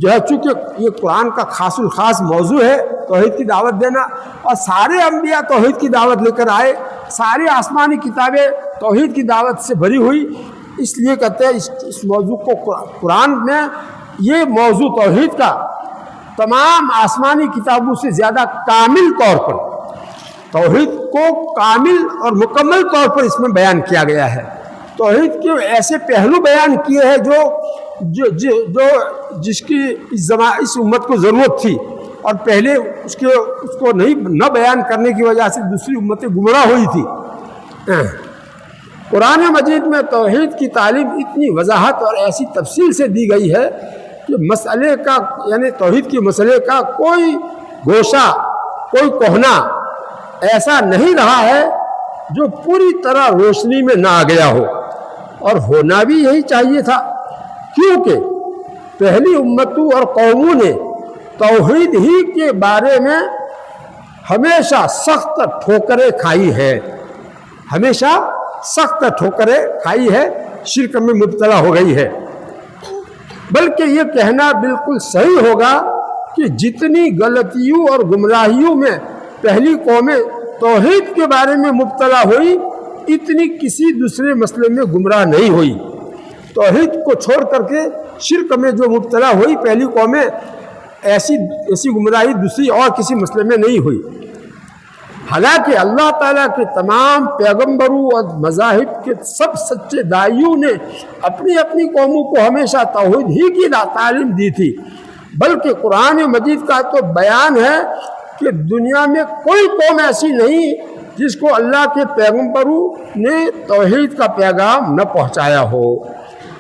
جو ہے چونکہ یہ قرآن کا خاص الخاص موضوع ہے توحید کی دعوت دینا، اور سارے انبیاء توحید کی دعوت لے کر آئے، ساری آسمانی کتابیں توحید کی دعوت سے بھری ہوئی، اس لیے کہتے ہیں اس موضوع کو قرآن میں یہ موضوع توحید کا تمام آسمانی کتابوں سے زیادہ کامل طور پر توحید کو کامل اور مکمل طور پر اس میں بیان کیا گیا ہے۔ توحید کے ایسے پہلو بیان کیے ہیں جو جس کی اس امت کو ضرورت تھی، اور پہلے اس کو نہ بیان کرنے کی وجہ سے دوسری امتیں گمراہ ہوئی تھی۔ قرآن مجید میں توحید کی تعلیم اتنی وضاحت اور ایسی تفصیل سے دی گئی ہے کہ مسئلے کا یعنی توحید کے مسئلے کا کوئی گوشہ کوئی کوہنا ایسا نہیں رہا ہے جو پوری طرح روشنی میں نہ آ گیا ہو، اور ہونا بھی یہی چاہیے تھا، کیونکہ پہلی امتوں اور قوموں نے توحید ہی کے بارے میں ہمیشہ سخت ٹھوکریں کھائی ہے، ہمیشہ سخت ٹھوکریں کھائی ہے، شرک میں مبتلا ہو گئی ہے۔ بلکہ یہ کہنا بالکل صحیح ہوگا کہ جتنی غلطیوں اور گمراہیوں میں پہلی قومیں توحید کے بارے میں مبتلا ہوئی، اتنی کسی دوسرے مسئلے میں گمراہ نہیں ہوئی۔ توحید کو چھوڑ کر کے شرک میں جو مبتلا ہوئی پہلی قومیں، ایسی گمراہی دوسری اور کسی مسئلے میں نہیں ہوئی۔ حالانکہ اللہ تعالیٰ کے تمام پیغمبروں اور مذاہب کے سب سچے داعیوں نے اپنی اپنی قوموں کو ہمیشہ توحید ہی کی تعلیم دی تھی، بلکہ قرآن مجید کا تو بیان ہے کہ دنیا میں کوئی قوم ایسی نہیں جس کو اللہ کے پیغمبروں نے توحید کا پیغام نہ پہنچایا ہو۔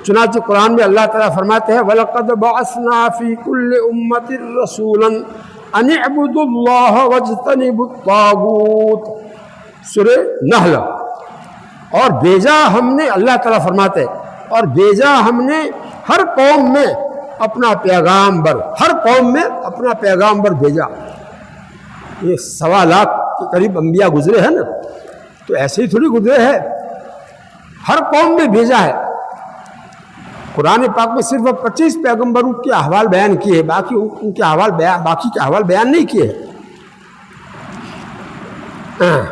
چنانچہ قرآن میں اللہ تعالیٰ فرماتے ہیں وَلَقَدْ بَعَثْنَا فِي كُلِّ أُمَّةٍ رَسُولًا أَنِ اعْبُدُوا اللَّهَ وَاجْتَنِبُوا الطَّاغُوتَ، سورہ نحل۔ اور بھیجا ہم نے، اللہ تعالیٰ فرماتے ہیں، اور بھیجا ہم نے ہر قوم میں اپنا پیغامبر، ہر قوم میں اپنا پیغامبر بھیجا۔ یہ 1.25 لاکھ کے قریب انبیاء گزرے ہیں نا، تو ایسے ہی تھوڑی گزرے ہیں، ہر قوم میں بھیجا ہے۔ قرآن پاک میں صرف 25 پیغمبروں کے احوال بیان کیے ہیں، باقی کے احوال بیان نہیں کیے ہیں۔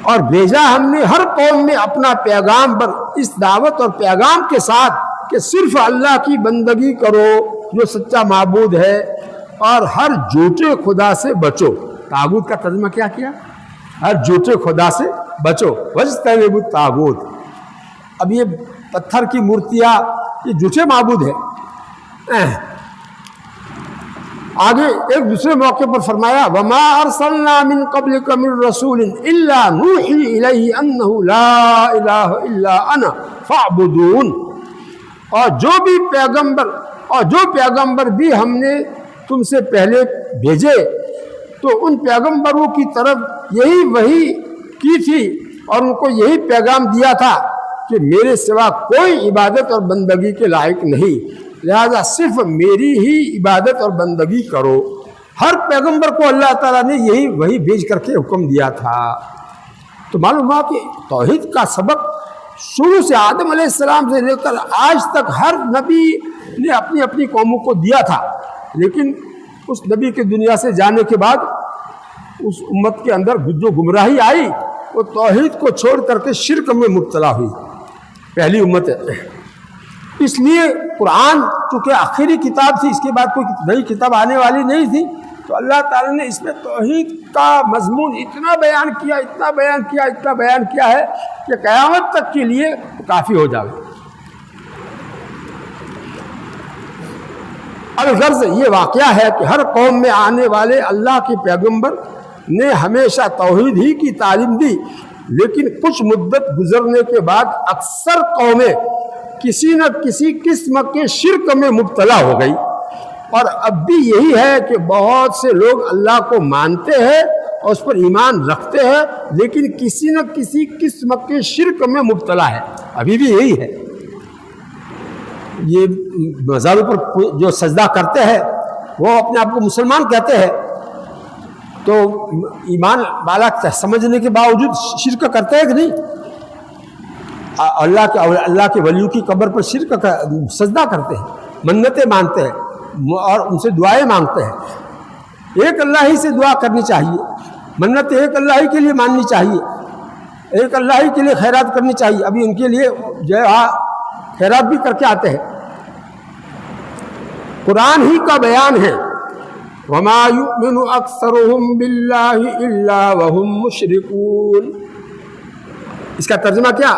اور بھیجا ہم نے ہر قوم میں اپنا پیغام پر اس دعوت اور پیغام کے ساتھ کہ صرف اللہ کی بندگی کرو جو سچا معبود ہے، اور ہر جھوٹے خدا سے بچو۔ طاغوت کا ترجمہ کیا کیا؟ ہر جھوٹے خدا سے بچو، واجتنبوا الطاغوت۔ اب یہ پتھر کی مورتیاں یہ جھوٹے معبود ہیں۔ آگے ایک دوسرے موقع پر فرمایا وَمَا أَرْسَلْنَا مِن قَبْلِكَ مِن رَّسُولٍ إِلَّا نُوحِي إِلَيْهِ أَنَّهُ لَا إِلَٰهَ إِلَّا أَنَا فَاعْبُدُونِ، اور جو پیغمبر بھی ہم نے تم سے پہلے بھیجے تو ان پیغمبروں کی طرف یہی وحی کی تھی اور ان کو یہی پیغام دیا تھا کہ میرے سوا کوئی عبادت اور بندگی کے لائق نہیں، لہذا صرف میری ہی عبادت اور بندگی کرو۔ ہر پیغمبر کو اللہ تعالیٰ نے یہی وحی بھیج کر کے حکم دیا تھا۔ تو معلوم ہوا کہ توحید کا سبق شروع سے آدم علیہ السلام سے لے کر آج تک ہر نبی نے اپنی اپنی قوموں کو دیا تھا، لیکن اس نبی کے دنیا سے جانے کے بعد اس امت کے اندر جو گمراہی آئی وہ توحید کو چھوڑ کر کے شرک میں مبتلا ہوئی، پہلی امت ہے۔ اس لیے قرآن چونکہ آخری کتاب تھی، اس کے بعد کوئی نئی کتاب آنے والی نہیں تھی، تو اللہ تعالیٰ نے اس میں توحید کا مضمون اتنا بیان کیا ہے کہ قیامت تک کے لیے کافی ہو جائے۔ الغرض یہ واقعہ ہے کہ ہر قوم میں آنے والے اللہ کے پیغمبر نے ہمیشہ توحید ہی کی تعلیم دی، لیکن کچھ مدت گزرنے کے بعد اکثر قومیں کسی نہ کسی قسم کے شرک میں مبتلا ہو گئی، اور اب بھی یہی ہے کہ بہت سے لوگ اللہ کو مانتے ہیں اور اس پر ایمان رکھتے ہیں، لیکن کسی نہ کسی قسم کے شرک میں مبتلا ہے، ابھی بھی یہی ہے۔ یہ مزاروں پر جو سجدہ کرتے ہیں وہ اپنے آپ کو مسلمان کہتے ہیں، تو ایمان والا سمجھنے کے باوجود شرک کرتے ہیں کہ نہیں؟ اللہ کے ولیوں کی قبر پر شرک سجدہ کرتے ہیں، منتیں مانتے ہیں اور ان سے دعائیں مانگتے ہیں۔ ایک اللہ ہی سے دعا کرنی چاہیے، منت ایک اللہ ہی کے لیے ماننی چاہیے، ایک اللہ ہی کے لیے خیرات کرنی چاہیے۔ ابھی ان کے لیے جو ہے خیرات بھی کر کے آتے ہیں۔ قرآن ہی کا بیان ہے، وَمَا يُؤْمِنُ أَكْثَرُهُمْ بِاللَّهِ إِلَّا وَهُمْ مُشْرِكُونَ۔ اس کا ترجمہ کیا؟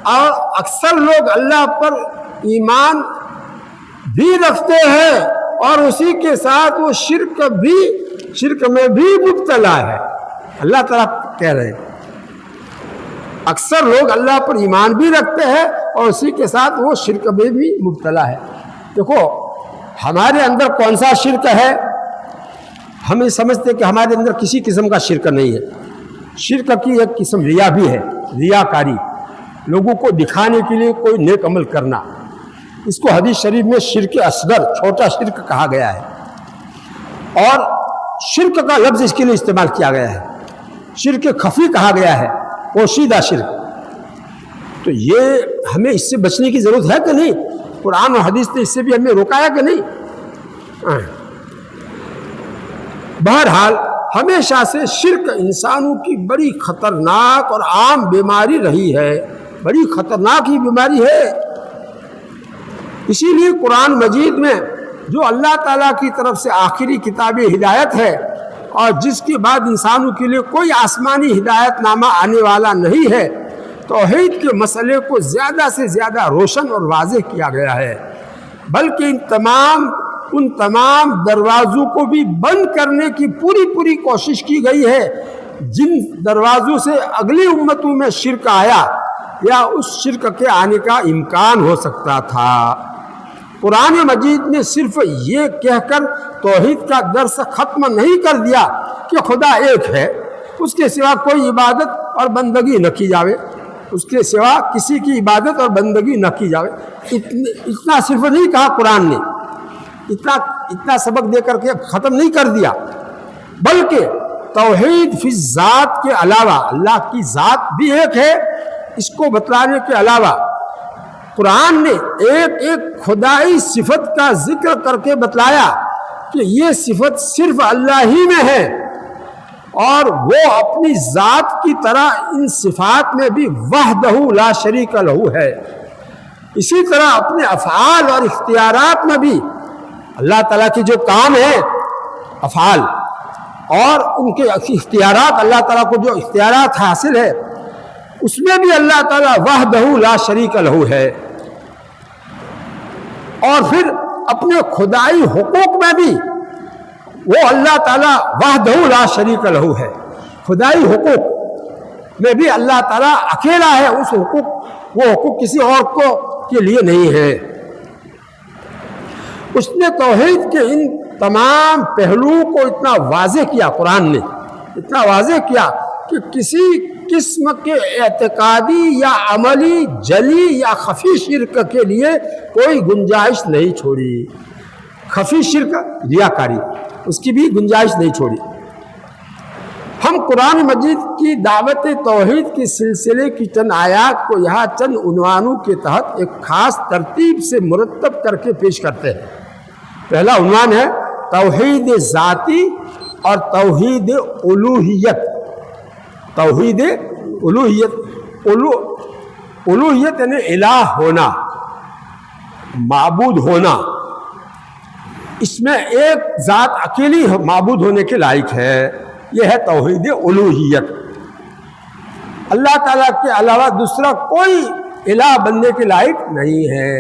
اور اکثر لوگ اللہ پر ایمان بھی رکھتے ہیں اور اسی کے ساتھ وہ شرک میں بھی مبتلا ہے۔ اللہ تعالیٰ کہہ رہے ہیں اکثر لوگ اللہ پر ایمان بھی رکھتے ہیں اور اسی کے ساتھ وہ شرک میں بھی مبتلا ہے۔ دیکھو ہمارے اندر کون سا شرک ہے؟ ہم یہ سمجھتے کہ ہمارے اندر کسی قسم کا شرک نہیں ہے۔ شرک کی ایک قسم ریا بھی ہے، ریاکاری، لوگوں کو دکھانے کے لیے کوئی نیک عمل کرنا۔ اس کو حدیث شریف میں شرک اصغر، چھوٹا شرک کہا گیا ہے، اور شرک کا لفظ اس کے لیے استعمال کیا گیا ہے۔ شرک خفی کہا گیا ہے، پوشیدہ شرک۔ تو یہ ہمیں اس سے بچنے کی ضرورت ہے کہ نہیں؟ قرآن اور حدیث نے اس سے بھی ہمیں روکایا کہ نہیں؟ بہرحال ہمیشہ سے شرک انسانوں کی بڑی خطرناک اور عام بیماری رہی ہے، بڑی خطرناک ہی بیماری ہے۔ اسی لیے قرآن مجید میں جو اللہ تعالیٰ کی طرف سے آخری کتاب ہدایت ہے اور جس کے بعد انسانوں کے لیے کوئی آسمانی ہدایت نامہ آنے والا نہیں ہے، توحید کے مسئلے کو زیادہ سے زیادہ روشن اور واضح کیا گیا ہے، بلکہ ان تمام دروازوں کو بھی بند کرنے کی پوری کوشش کی گئی ہے جن دروازوں سے اگلی امتوں میں شرک آیا یا اس شرک کے آنے کا امکان ہو سکتا تھا۔ قرآن مجید نے صرف یہ کہہ کر توحید کا درس ختم نہیں کر دیا کہ خدا ایک ہے، اس کے سوا کوئی عبادت اور بندگی نہ کی جاوے، اس کے سوا کسی کی عبادت اور بندگی نہ کی جاوے، اتنا صرف نہیں کہا قرآن نے، اتنا سبق دے کر کے ختم نہیں کر دیا، بلکہ توحید فی ذات کے علاوہ، اللہ کی ذات بھی ایک ہے، اس کو بتلانے کے علاوہ قرآن نے ایک خدائی صفت کا ذکر کر کے بتلایا کہ یہ صفت صرف اللہ ہی میں ہے، اور وہ اپنی ذات کی طرح ان صفات میں بھی وحدہ لا شریک لہ ہے۔ اسی طرح اپنے افعال اور اختیارات میں بھی اللہ تعالیٰ کے جو کام ہیں افعال اور ان کے اختیارات، اللہ تعالیٰ کو جو اختیارات حاصل ہے اس میں بھی اللہ تعالیٰ وحدہ لا شریک لہ ہے۔ اور پھر اپنے خدائی حقوق میں بھی وہ اللہ تعالیٰ وحدہ لا شریک لہ ہے۔ خدائی حقوق میں بھی اللہ تعالیٰ اکیلا ہے، وہ حقوق کسی اور کے لیے نہیں ہے۔ اس نے توحید کے ان تمام پہلوؤں کو اتنا واضح کیا، قرآن نے اتنا واضح کیا کہ کسی قسم کے اعتقادی یا عملی جلی یا خفی شرک کے لیے کوئی گنجائش نہیں چھوڑی۔ خفی شرک ریاکاری، اس کی بھی گنجائش نہیں چھوڑی۔ ہم قرآن مجید کی دعوت توحید کے سلسلے کی چند آیات کو یہاں چند عنوانوں کے تحت ایک خاص ترتیب سے مرتب کر کے پیش کرتے ہیں۔ پہلا عنوان ہے توحید ذاتی اور توحید الوہیت۔ توحید الوہیت، الوہیت یعنی الہ ہونا، معبود ہونا، اس میں ایک ذات اکیلی معبود ہونے کے لائق ہے، یہ ہے توحید الوہیت۔ اللہ تعالیٰ کے علاوہ دوسرا کوئی الہ بننے کے لائق نہیں ہے۔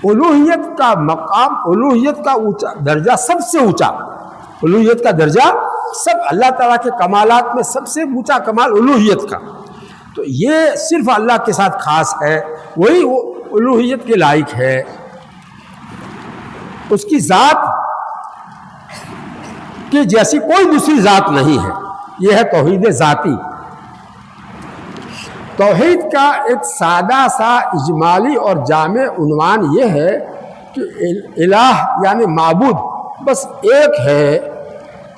الوہیت کا مقام، الوہیت کا درجہ سب سے اونچا، الوہیت کا درجہ اللہ تعالیٰ کے کمالات میں سب سے اونچا کمال الوہیت کا، تو یہ صرف اللہ کے ساتھ خاص ہے، وہی الوہیت کے لائق ہے۔ اس کی ذات کی جیسی کوئی دوسری ذات نہیں ہے، یہ ہے توحید ذاتی۔ توحید کا ایک سادہ سا اجمالی اور جامع عنوان یہ ہے کہ الہ یعنی معبود بس ایک ہے،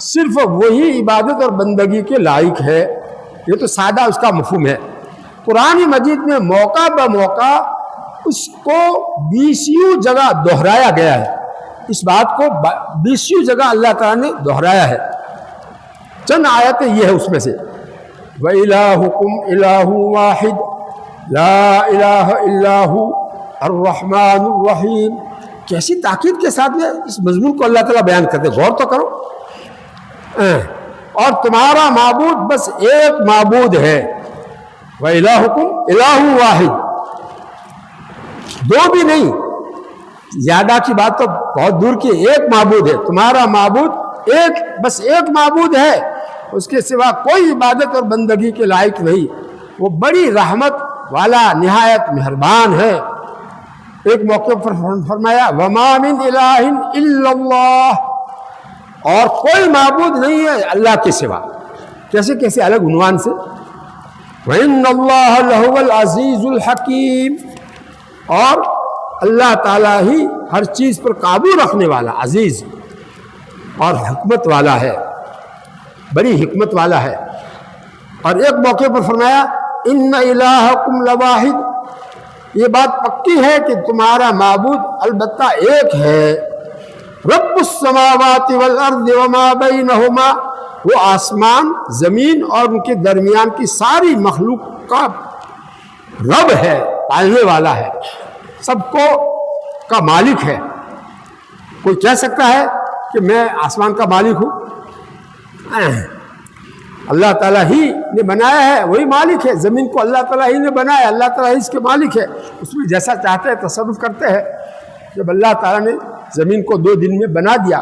صرف وہی عبادت اور بندگی کے لائق ہے. یہ تو سادہ اس کا مفہوم ہے. قرآن مجید میں موقع بموقع اس کو 20 جگہ دہرایا گیا ہے. اس بات کو 20 جگہ اللہ تعالیٰ نے دہرایا ہے. چند آیتیں یہ ہے اس میں سے. وَإِلَٰهُكُمْ إِلَٰهٌ وَاحِدٌ لَا إِلَٰهَ إِلَّا هُوَ الرحمن الرحیم. کیسی تاکید کے ساتھ میں اس مضمون کو اللہ تعالیٰ بیان کرتے. غور تو کرو. اور تمہارا معبود بس ایک معبود ہے. وَإِلَٰهُكُمْ إِلَٰهٌ وَاحِدٌ. دو بھی نہیں، زیادہ کی بات تو بہت دور کی. ایک معبود ہے. تمہارا معبود ایک، بس ایک معبود ہے، اس کے سوا کوئی عبادت اور بندگی کے لائق نہیں. وہ بڑی رحمت والا نہایت مہربان ہے. ایک موقع پر فرمایا وَمَا مِنْ إِلَٰهٍ إِلَّا اللَّهُ. اور کوئی معبود نہیں ہے اللہ کے سوا. کیسے الگ عنوان سے. وَإِنَّ اللَّهَ لَهُوَ الْعَزِيزُ الْحَكِيمُ. اور اللہ تعالیٰ ہی ہر چیز پر قابو رکھنے والا، عزیز اور حکمت والا ہے، بڑی حکمت والا ہے. اور ایک موقع پر فرمایا ان الہکم لواحد. یہ بات پکی ہے کہ تمہارا معبود البتہ ایک ہے. رب السماوات والارض وما بینہما. وہ آسمان، زمین اور ان کے درمیان کی ساری مخلوق کا رب ہے، پالنے والا ہے، سب کو کا مالک ہے. کوئی کہہ سکتا ہے کہ میں آسمان کا مالک ہوں؟ اللہ تعالیٰ ہی نے بنایا ہے، وہی مالک ہے. زمین کو اللہ تعالیٰ ہی نے بنایا، اللہ تعالیٰ ہی اس کے مالک ہے. اس میں جیسا چاہتے ہیں تصرف کرتے ہیں. جب اللہ تعالیٰ نے زمین کو 2 دن میں بنا دیا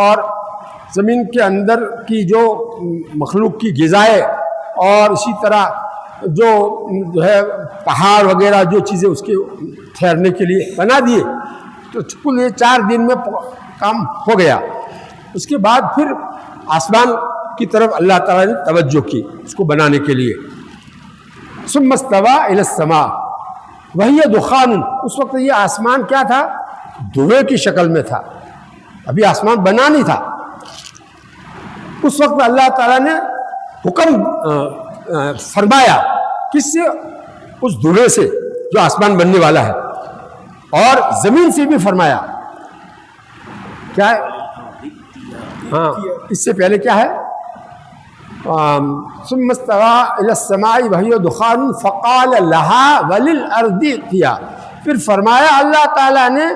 اور زمین کے اندر کی جو مخلوق کی غذائیں اور اسی طرح جو ہے پہاڑ وغیرہ جو چیزیں اس کے ٹھہرنے کے لیے بنا دیے، تو کل یہ 4 دن میں کام ہو گیا. اس کے بعد پھر آسمان کی طرف اللہ تعالیٰ نے توجہ کی اس کو بنانے کے لیے. ثم استوى الى السماء وهي دخان. اس وقت یہ آسمان کیا تھا؟ دھوئے کی شکل میں تھا. ابھی آسمان بنا نہیں تھا. اس وقت اللہ تعالیٰ نے حکم فرمایا کس سے؟ اس دھوئے سے جو آسمان بننے والا ہے. اور زمین سے بھی فرمایا. کیا ہے؟ ہاں، اس سے پہلے کیا ہے؟ ثم استوى الى السماء وهي دخان فقال لها وللارض ائتيا. پھر فرمایا اللہ تعالیٰ نے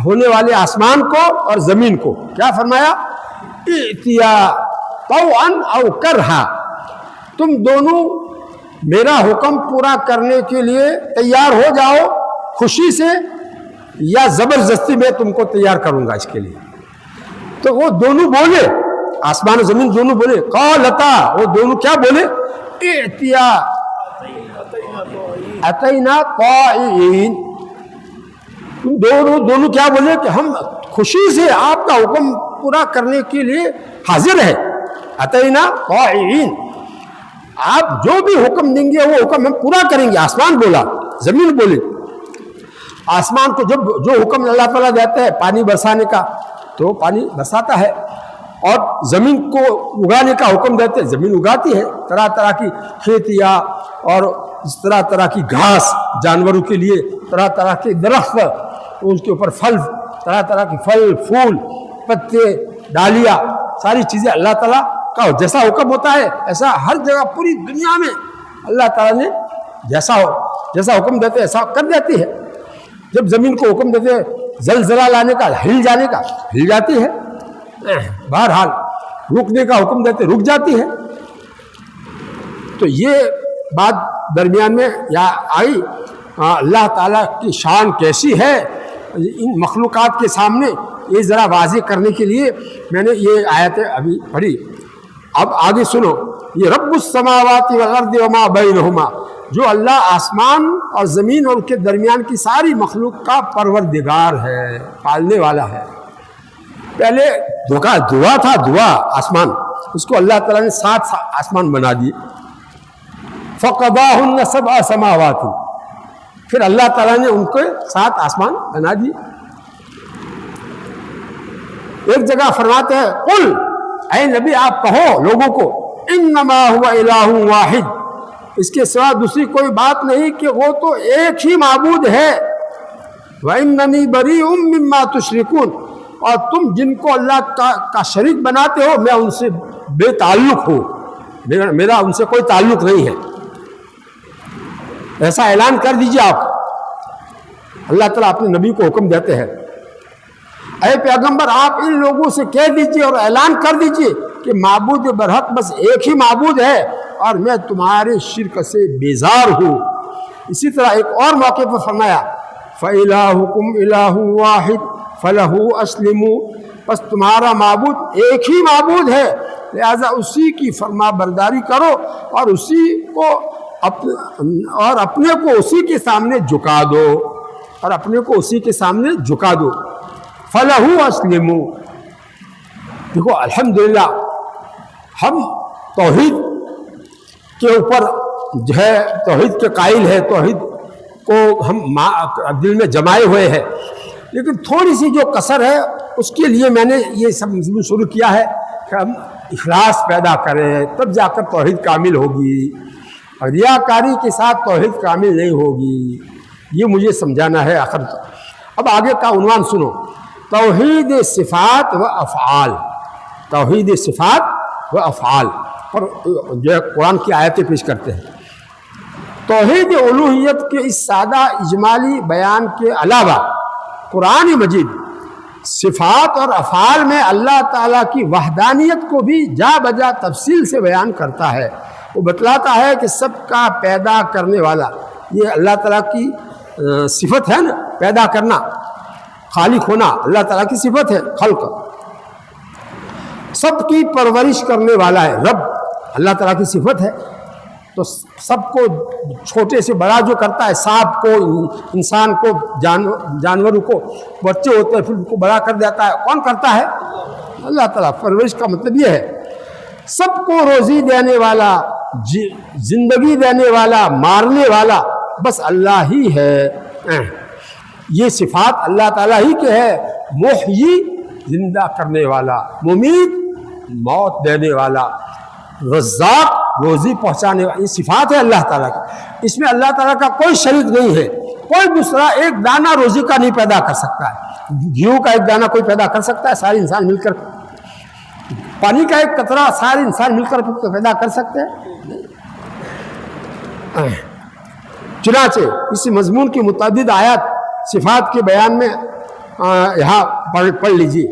ہونے والے آسمان کو اور زمین کو کیا فرمایا؟ ائتيا طوعا او کرہا. تم دونوں میرا حکم پورا کرنے کے لیے تیار ہو جاؤ، خوشی سے یا زبردستی میں تم کو تیار کروں گا اس کے لیے. تو وہ دونوں بولے، آسمان و زمین دونوں بولے. قالتا، وہ دونوں کیا بولے؟ ائتیا اتینا طائعین. دونوں کیا بولے کہ ہم خوشی سے آپ کا حکم پورا کرنے کے لیے حاضر ہے. اتینا طائعین. آپ جو بھی حکم دیں گے وہ حکم ہم پورا کریں گے. آسمان بولا، زمین بولی. آسمان کو جو حکم اللہ تعالیٰ دیتا ہے پانی برسانے کا تو پانی برساتا ہے، اور زمین کو اگانے کا حکم دیتے ہیں، زمین اگاتی ہے. طرح طرح کی کھیتیاں اور اس طرح کی گھاس جانوروں کے لیے، طرح طرح کے درخت، ان کے اوپر پھل، طرح طرح کے پھل پھول، پتے، ڈالیاں، ساری چیزیں اللہ تعالیٰ کا جیسا حکم ہوتا ہے ایسا ہر جگہ پوری دنیا میں اللہ تعالیٰ نے جیسا حکم دیتے ایسا کر دیتی ہے. جب زمین کو حکم دیتے زلزلہ لانے کا، ہل جانے کا، ہل جاتی ہے. بہرحال رکنے کا حکم دیتے رک جاتی ہے. تو یہ بات درمیان میں یا آئی. اللہ تعالیٰ کی شان کیسی ہے ان مخلوقات کے سامنے، یہ ذرا واضح کرنے کے لیے میں نے یہ آیتیں ابھی پڑھی. اب آگے سنو. یہ رب السماوات والارض وما بینہما، جو اللہ آسمان اور زمین اور کے درمیان کی ساری مخلوق کا پروردگار ہے، پالنے والا ہے. پہلے دعا تھا، دعا آسمان، اس کو اللہ تعالیٰ نے 7 آسمان بنا دیے. فقضاہن 7 سماوات. پھر اللہ تعالیٰ نے ان کو 7 آسمان بنا دیے. ایک جگہ فرماتے ہیں قل، اے نبی آپ کہو لوگوں کو، انما هو الہ واحد، اس کے سوا دوسری کوئی بات نہیں کہ وہ تو ایک ہی معبود ہے، واننی بریء مما تشرکون، اور تم جن کو اللہ کا شریک بناتے ہو میں ان سے بے تعلق ہوں، میرا ان سے کوئی تعلق نہیں ہے۔ ایسا اعلان کر دیجیے آپ، اللہ تعالیٰ اپنے نبی کو حکم دیتے ہیں، اے پیغمبر آپ ان لوگوں سے کہہ دیجیے اور اعلان کر دیجیے کہ معبود برحق بس ایک ہی معبود ہے اور میں تمہارے شرک سے بیزار ہوں۔ اسی طرح ایک اور موقع پر فرمایا فَإِلَٰهُكُمْ إِلَٰهٌ وَاحِدٌ فَلَهُ أَسْلِمُوا، بس تمہارا معبود ایک ہی معبود ہے، لہذا اسی کی فرما برداری کرو اور اپنے کو اسی کے سامنے جھکا دو، اور اپنے کو اسی کے سامنے جھکا دو۔ فَلَهُ أَسْلِمُوا، دیکھو الحمدللہ ہم توحید کے اوپر جو ہے توحید کے قائل ہے، توحید کو ہم دل میں جمائے ہوئے ہیں، لیکن تھوڑی سی جو کسر ہے اس کے لیے میں نے یہ سب مضمون شروع کیا ہے کہ ہم اخلاص پیدا کریں، تب جا کر توحید کامل ہوگی، اور ریاکاری کے ساتھ توحید کامل نہیں ہوگی، یہ مجھے سمجھانا ہے۔ آخر اب آگے کا عنوان سنو، توحید صفات و افعال، توحید صفات و افعال پر جو ہے قرآن کی آیتیں پیش کرتے ہیں۔ توحید الوہیت کے اس سادہ اجمالی بیان کے علاوہ قرآن مجید صفات اور افعال میں اللہ تعالیٰ کی وحدانیت کو بھی جا بجا تفصیل سے بیان کرتا ہے۔ وہ بتلاتا ہے کہ سب کا پیدا کرنے والا، یہ اللہ تعالیٰ کی صفت ہے نا، پیدا کرنا، خالق ہونا اللہ تعالیٰ کی صفت ہے، خلق، سب کی پرورش کرنے والا ہے رب، اللہ تعالیٰ کی صفت ہے، تو سب کو چھوٹے سے بڑا جو کرتا ہے، سانپ کو، انسان کو، جانوروں کو بچے ہوتے ہیں پھر ان کو بڑا کر دیتا ہے، کون کرتا ہے؟ اللہ تعالیٰ۔ پرورش کا مطلب یہ ہے سب کو روزی دینے والا، زندگی دینے والا، مارنے والا بس اللہ ہی ہے، یہ صفات اللہ تعالیٰ ہی کے ہے۔ محیی زندہ کرنے والا، ممیت موت دینے والا، رزاق روزی پہنچانے والا، یہ صفات ہے اللہ تعالیٰ کی، اس میں اللہ تعالیٰ کا کوئی شریک نہیں ہے۔ کوئی دوسرا ایک دانہ روزی کا نہیں پیدا کر سکتا ہے، گیہوں کا ایک دانہ کوئی پیدا کر سکتا ہے؟ سارے انسان مل کر، پانی کا ایک قطرہ سارے انسان مل کر پیدا کر سکتے ہیں؟ چنانچہ اس مضمون کی متعدد آیات صفات کے بیان میں یہاں پڑھ لیجیے۔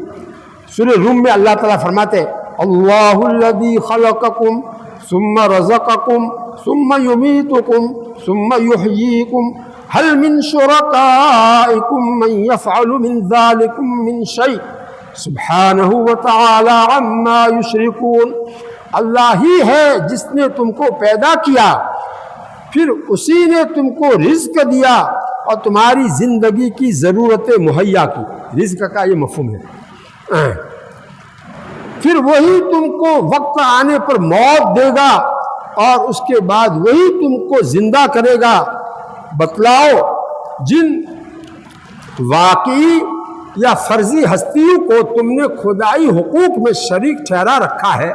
سورہ روم میں اللہ تعالیٰ فرماتے ہیں اللہ الذی خلقکم ثم رزقکم ثم یمیتکم ثم یحییکم هل من شرکائکم من یفعل من ذالکم من شیء سبحانہ وتعالی عما یشرکون۔ اللہ ہی ہے جس نے تم کو پیدا کیا، پھر اسی نے تم کو رزق دیا اور تمہاری زندگی کی ضرورتیں مہیا کی، رزق کا یہ مفہوم ہے، پھر وہی تم کو وقت آنے پر موت دے گا اور اس کے بعد وہی تم کو زندہ کرے گا۔ بتلاؤ جن واقعی یا فرضی ہستیوں کو تم نے خدائی حقوق میں شریک ٹھہرا رکھا ہے،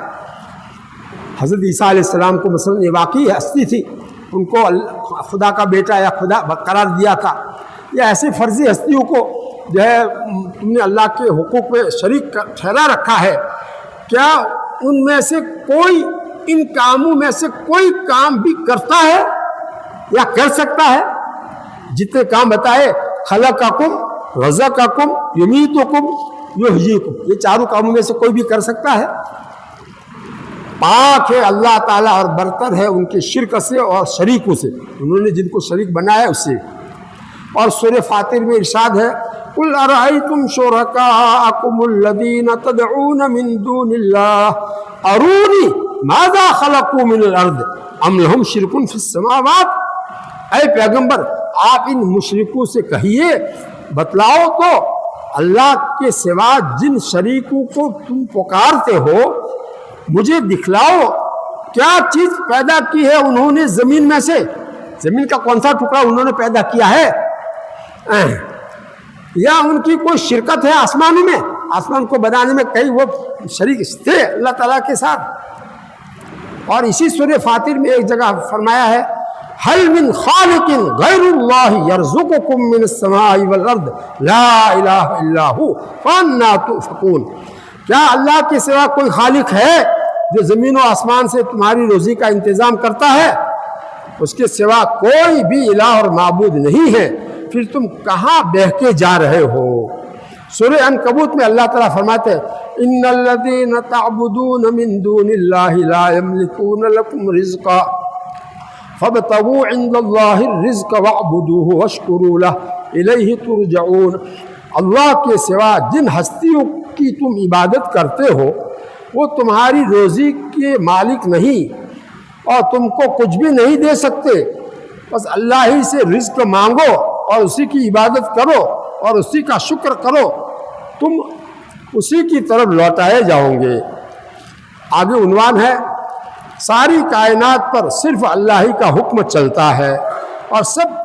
حضرت عیسیٰ علیہ السلام کو مثلا یہ واقعی ہستی تھی، ان کو خدا کا بیٹا یا خدا قرار دیا تھا، یا ایسی فرضی ہستیوں کو جو ہے تم نے اللہ کے حقوق میں شریک ٹھہرا رکھا ہے، کیا ان میں سے کوئی، ان کاموں میں سے کوئی کام بھی کرتا ہے یا کر سکتا ہے؟ جتنے کام بتائے، خلقکم، رزقکم، یمیتکم، یحییکم، یہ چاروں کاموں میں سے کوئی بھی کر سکتا ہے؟ پاک ہے اللہ تعالیٰ اور برتر ہے ان کے شرک سے اور شریکوں سے، انہوں نے جن کو شریک بنایا اس سے۔ اور سورہ فاطر میں ارشاد ہے قُلْ أَرَأَيْتُمْ شُرَكَاءَكُمُ الَّذِينَ تَدْعُونَ مِن دُونِ اللَّهِ أَرُونِي مَاذَا خَلَقُوا مِنَ الْأَرْضِ أَمْ لَهُمْ شِرْكٌ فِي السَّمَاوَاتِ۔ اے پیغمبر آپ ان مشرکوں سے کہیے، بتلاؤ تو اللہ کے سوا جن شریکوں کو تم پکارتے ہو مجھے دکھلاؤ کیا چیز پیدا کی ہے انہوں نے زمین میں سے، زمین کا کون سا ٹکڑا انہوں نے پیدا کیا ہے، یا ان کی کوئی شرکت ہے آسمانوں میں، آسمان کو بنانے میں کئی وہ شریک تھے اللہ تعالیٰ کے ساتھ. اور اسی سورہ فاطر میں ایک جگہ فرمایا ہے هل من خالق غیر اللہ یرزقکم من السماء والارض لا الہ الا ہو فانا تؤفکون. کیا اللہ کے سوا کوئی خالق ہے جو زمین و آسمان سے تمہاری روزی کا انتظام کرتا ہے؟ اس کے سوا کوئی بھی الہ اور معبود نہیں ہے، پھر تم کہاں بہہ کے جا رہے ہو؟ سورہ عنکبوت میں اللہ تعالیٰ فرماتے ہیں ان الذین تعبدون من دون اللہ لا یملکون لکم رزقا فابتغوا عند اللہ الرزق واعبدوہ واشکروا لہ الیہ ترجعون. اللہ کے سوا جن ہستیوں کی تم عبادت کرتے ہو وہ تمہاری روزی کے مالک نہیں اور تم کو کچھ بھی نہیں دے سکتے، بس اللہ ہی سے رزق مانگو اور اسی کی عبادت کرو اور اسی کا شکر کرو، تم اسی کی طرف لوٹائے جاؤ گے. آگے عنوان ہے ساری کائنات پر صرف اللہ ہی کا حکم چلتا ہے اور سب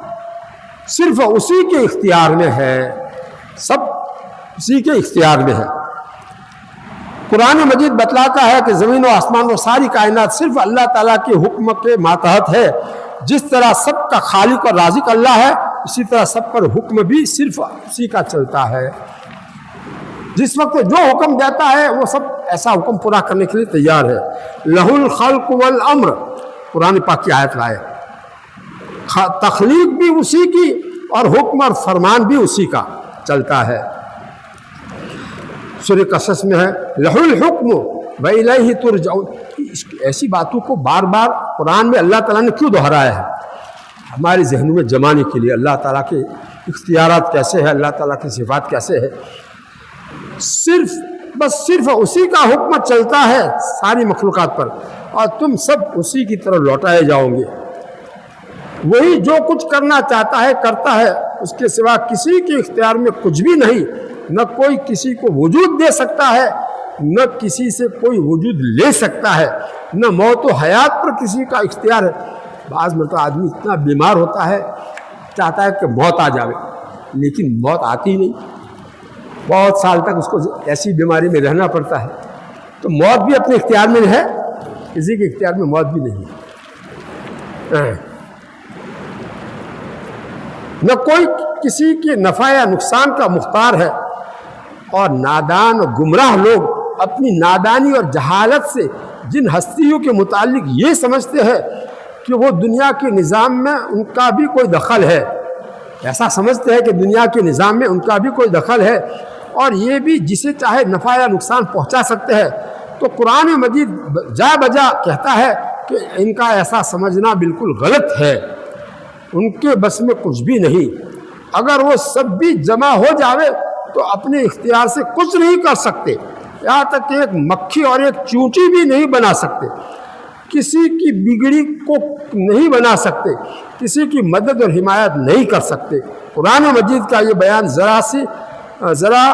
صرف اسی کے اختیار میں ہے، سب اسی کے اختیار میں ہے. قرآن مجید بتلاتا ہے کہ زمین و آسمان و ساری کائنات صرف اللہ تعالیٰ کے حکم کے ماتحت ہے. جس طرح سب کا خالق اور رازق اللہ ہے اسی طرح سب پر حکم بھی صرف اسی کا چلتا ہے. جس وقت جو حکم دیتا ہے وہ سب ایسا حکم پورا کرنے کے لیے تیار ہے. لہ الخلق والامر قرآن پاک کی آیت لائے. تخلیق بھی اسی کی اور حکم اور فرمان بھی اسی کا چلتا ہے. سورہ قصص میں ہے لہ الحکم وإلیہ ترجعون. ایسی باتوں کو بار بار قرآن میں اللہ تعالیٰ نے کیوں دہرایا ہے؟ ہمارے ذہنوں میں جمانے کے لیے اللہ تعالیٰ کے اختیارات کیسے ہیں، اللہ تعالیٰ کی صفات کیسے ہے. صرف اسی کا حکم چلتا ہے ساری مخلوقات پر اور تم سب اسی کی طرف لوٹائے جاؤ گے. وہی جو کچھ کرنا چاہتا ہے کرتا ہے، اس کے سوا کسی کے اختیار میں کچھ بھی نہیں. نہ کوئی کسی کو وجود دے سکتا ہے، نہ کسی سے کوئی وجود لے سکتا ہے، نہ موت و حیات پر کسی کا اختیار ہے. بعض مرتبہ آدمی اتنا بیمار ہوتا ہے چاہتا ہے کہ موت آ جاوے لیکن موت آتی نہیں، بہت سال تک اس کو ایسی بیماری میں رہنا پڑتا ہے. تو موت بھی اپنے اختیار میں ہے، کسی کے اختیار میں موت بھی نہیں ہے. نہ کوئی کسی کے نفع یا نقصان کا مختار ہے. اور نادان اور گمراہ لوگ اپنی نادانی اور جہالت سے جن ہستیوں کے متعلق یہ سمجھتے ہیں کہ وہ دنیا کے نظام میں ان کا بھی کوئی دخل ہے، ایسا سمجھتے ہیں کہ دنیا کے نظام میں ان کا بھی کوئی دخل ہے اور یہ بھی جسے چاہے نفع یا نقصان پہنچا سکتے ہیں. تو قرآن مجید جا بجا کہتا ہے کہ ان کا ایسا سمجھنا بالکل غلط ہے، ان کے بس میں کچھ بھی نہیں. اگر وہ سب بھی جمع ہو جاوے تو اپنے اختیار سے کچھ نہیں کر سکتے، یہاں تک کہ ایک مکھی اور ایک چونٹی بھی نہیں بنا سکتے، کسی کی بگڑی کو نہیں بنا سکتے، کسی کی مدد اور حمایت نہیں کر سکتے. قرآن مجید کا یہ بیان ذرا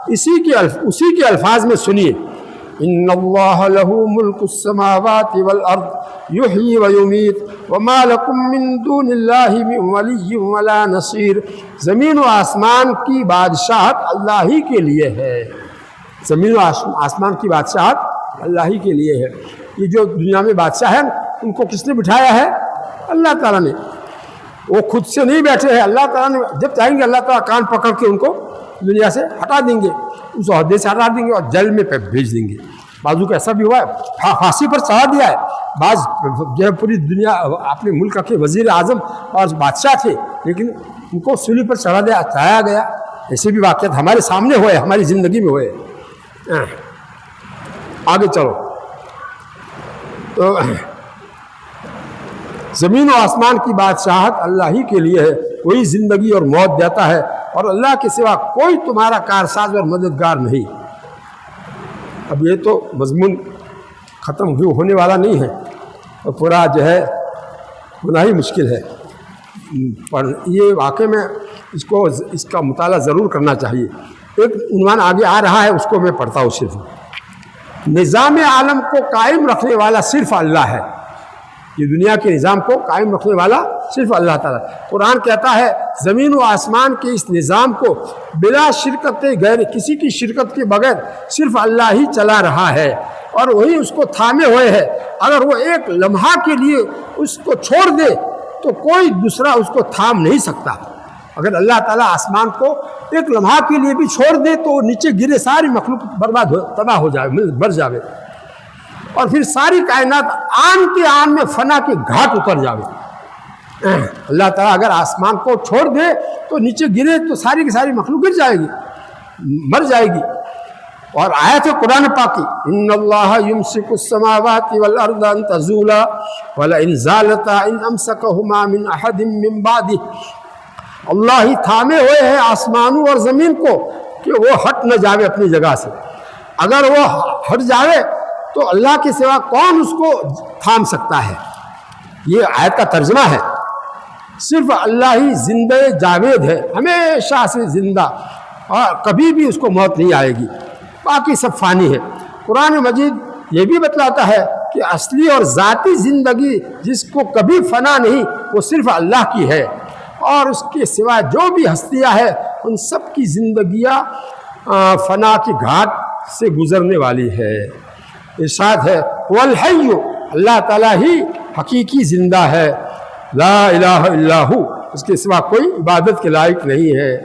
اسی کے الفاظ میں سنیے. ان اللہ لہ ملک السماوات والارض یحیی ویمیت وما لکم من دون اللہ من ولی ولا نصیر. زمین و آسمان کی بادشاہت اللہ ہی کے لیے ہے، زمین و آسمان کی بادشاہت اللہ ہی کے لیے ہے. یہ جو دنیا میں بادشاہ ہیں ان کو کس نے بٹھایا ہے؟ اللہ تعالیٰ نے. وہ خود سے نہیں بیٹھے ہیں، اللہ تعالیٰ نے جب چاہیں گے اللہ تعالیٰ کان پکڑ کے ان کو دنیا سے ہٹا دیں گے، اس عہدے سے ہٹا دیں گے اور جل میں بھیج دیں گے. بعضوں کو ایسا بھی ہوا ہے پھانسی پر چڑھا دیا ہے. بعض جو ہے پوری دنیا اپنے ملک کے وزیر اعظم اور بادشاہ تھے لیکن ان کو سولی پر چڑھایا گیا. ایسے بھی واقعات ہمارے سامنے ہوئے، ہماری زندگی میں ہوئے. آگے چلو. تو زمین و آسمان کی بادشاہت اللہ ہی کے لیے ہے، وہی زندگی اور موت دیتا ہے اور اللہ کے سوا کوئی تمہارا کارساز اور مددگار نہیں. اب یہ تو مضمون ختم ہونے والا نہیں ہے اور پورا جو ہے ہونا ہی مشکل ہے. پر یہ واقعے میں اس کا مطالعہ ضرور کرنا چاہیے. ایک عنوان آگے آ رہا ہے اس کو میں پڑھتا ہوں. صرف نظام عالم کو قائم رکھنے والا صرف اللہ ہے. یہ دنیا کے نظام کو قائم رکھنے والا صرف اللہ تعالیٰ۔ قرآن کہتا ہے زمین و آسمان کے اس نظام کو بلا شرکت غیر کسی کی شرکت کے بغیر صرف اللہ ہی چلا رہا ہے، اور وہی اس کو تھامے ہوئے ہے۔ اگر وہ ایک لمحہ کے لیے اس کو چھوڑ دے تو کوئی دوسرا اس کو تھام نہیں سکتا۔ اگر اللہ تعالیٰ آسمان کو ایک لمحہ کے لیے بھی چھوڑ دے تو وہ نیچے گرے ساری مخلوق برباد تباہ ہو جائے، مر جاوے، اور پھر ساری کائنات آن کے آن میں فنا کے گھاٹ اتر جاوے۔ اللہ تعالیٰ اگر آسمان کو چھوڑ دے تو نیچے گرے تو ساری کی ساری مخلوق گر جائے گی، مر جائے گی۔ اور آیت ہے قرآن پاک کی، ان اللہ یمسک السماوات والارض ان تزولا ولئن زالتا ان امسکہما من احد من بعدہ۔ اللہ ہی تھامے ہوئے ہیں آسمانوں اور زمین کو کہ وہ ہٹ نہ جاوے اپنی جگہ سے۔ اگر وہ ہٹ جاوے تو اللہ کے سوا کون اس کو تھام سکتا ہے؟ یہ آیت کا ترجمہ ہے۔ صرف اللہ ہی زندہ جاوید ہے، ہمیشہ سے زندہ، اور کبھی بھی اس کو موت نہیں آئے گی، باقی سب فانی ہے۔ قرآن مجید یہ بھی بتلاتا ہے کہ اصلی اور ذاتی زندگی جس کو کبھی فنا نہیں وہ صرف اللہ کی ہے، اور اس کے سوا جو بھی ہستیاں ہیں ان سب کی زندگیاں فنا کی گھاٹ سے گزرنے والی ہے۔ ارشاد ہے والحی، اللہ تعالیٰ ہی حقیقی زندہ ہے، لا الہ الا ہو، اس کے سوا کوئی عبادت کے لائق نہیں ہے،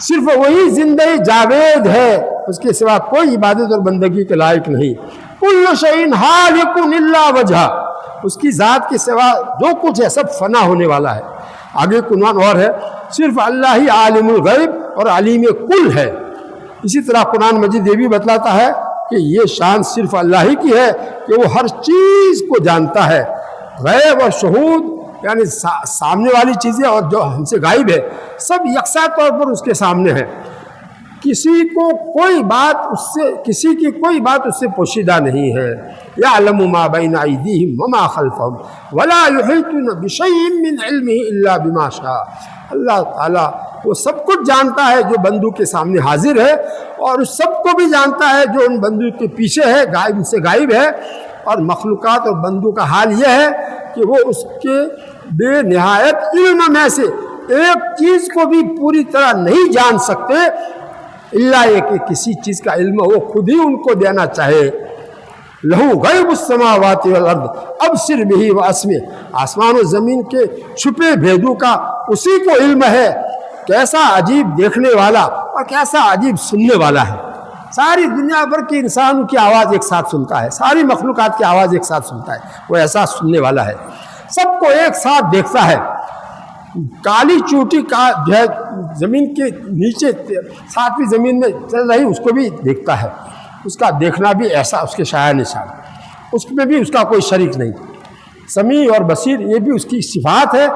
صرف وہی زندہ جاوید ہے، اس کے سوا کوئی عبادت اور بندگی کے لائق نہیں۔ کل شیء ہالک الا وجہہ، اس کی ذات کے سوا جو کچھ ہے سب فنا ہونے والا ہے۔ آگے عنوان اور ہے، صرف اللہ ہی عالم الغیب اور علیم کل ہے۔ اسی طرح قرآن مجید یہ بھی بتلاتا ہے کہ یہ شان صرف اللہ ہی کی ہے کہ وہ ہر چیز کو جانتا ہے، غیب اور شہود یعنی سامنے والی چیزیں اور جو ہم سے غائب ہے سب یکساں طور پر اس کے سامنے ہے۔ کسی کی کوئی بات اس سے پوشیدہ نہیں ہے۔ یعلم ما بین ایدیہم وما خلفہم ولا یحیطون بشیء من علمہ الا بما شاء۔ اللہ تعالیٰ وہ سب کچھ جانتا ہے جو بندوں کے سامنے حاضر ہے، اور اس سب کو بھی جانتا ہے جو ان بندوں کے پیچھے ہے، غائب سے غائب ہے۔ اور مخلوقات اور بندوں کا حال یہ ہے کہ وہ اس کے بے نہایت علم میں سے ایک چیز کو بھی پوری طرح نہیں جان سکتے، اللہ یہ کہ کسی چیز کا علم وہ خود ہی ان کو دینا چاہے۔ لہو غیب السماوات والارض ابصر بہ واسمع، آسمان و زمین کے چھپے بھیدوں کا اسی کو علم ہے، کیسا عجیب دیکھنے والا اور کیسا عجیب سننے والا ہے۔ ساری دنیا بھر کے انسان کی آواز ایک ساتھ سنتا ہے، ساری مخلوقات کی آواز ایک ساتھ سنتا ہے، وہ ایسا سننے والا ہے، سب کو ایک ساتھ دیکھتا ہے۔ کالی چوٹی کا جو ہے زمین کے نیچے ساتویں زمین میں چل رہی اس کو بھی دیکھتا ہے، اس کا دیکھنا بھی ایسا اس کے شایع نشان، اس میں بھی اس کا کوئی شریک نہیں۔ سمیع اور بصیر یہ بھی اس کی صفات ہے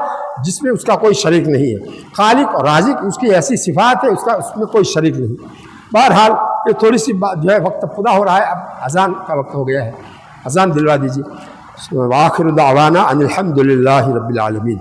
جس میں اس کا کوئی شریک نہیں ہے۔ خالق اور رازق اس کی ایسی صفات ہے اس میں کوئی شریک نہیں۔ بہرحال یہ تھوڑی سی بات جو ہے وقت پورا ہو رہا ہے، اب اذان کا وقت ہو گیا ہے، اذان دلوا دیجیے۔ وآخر دعوانا ان الحمد للہ رب العالمین۔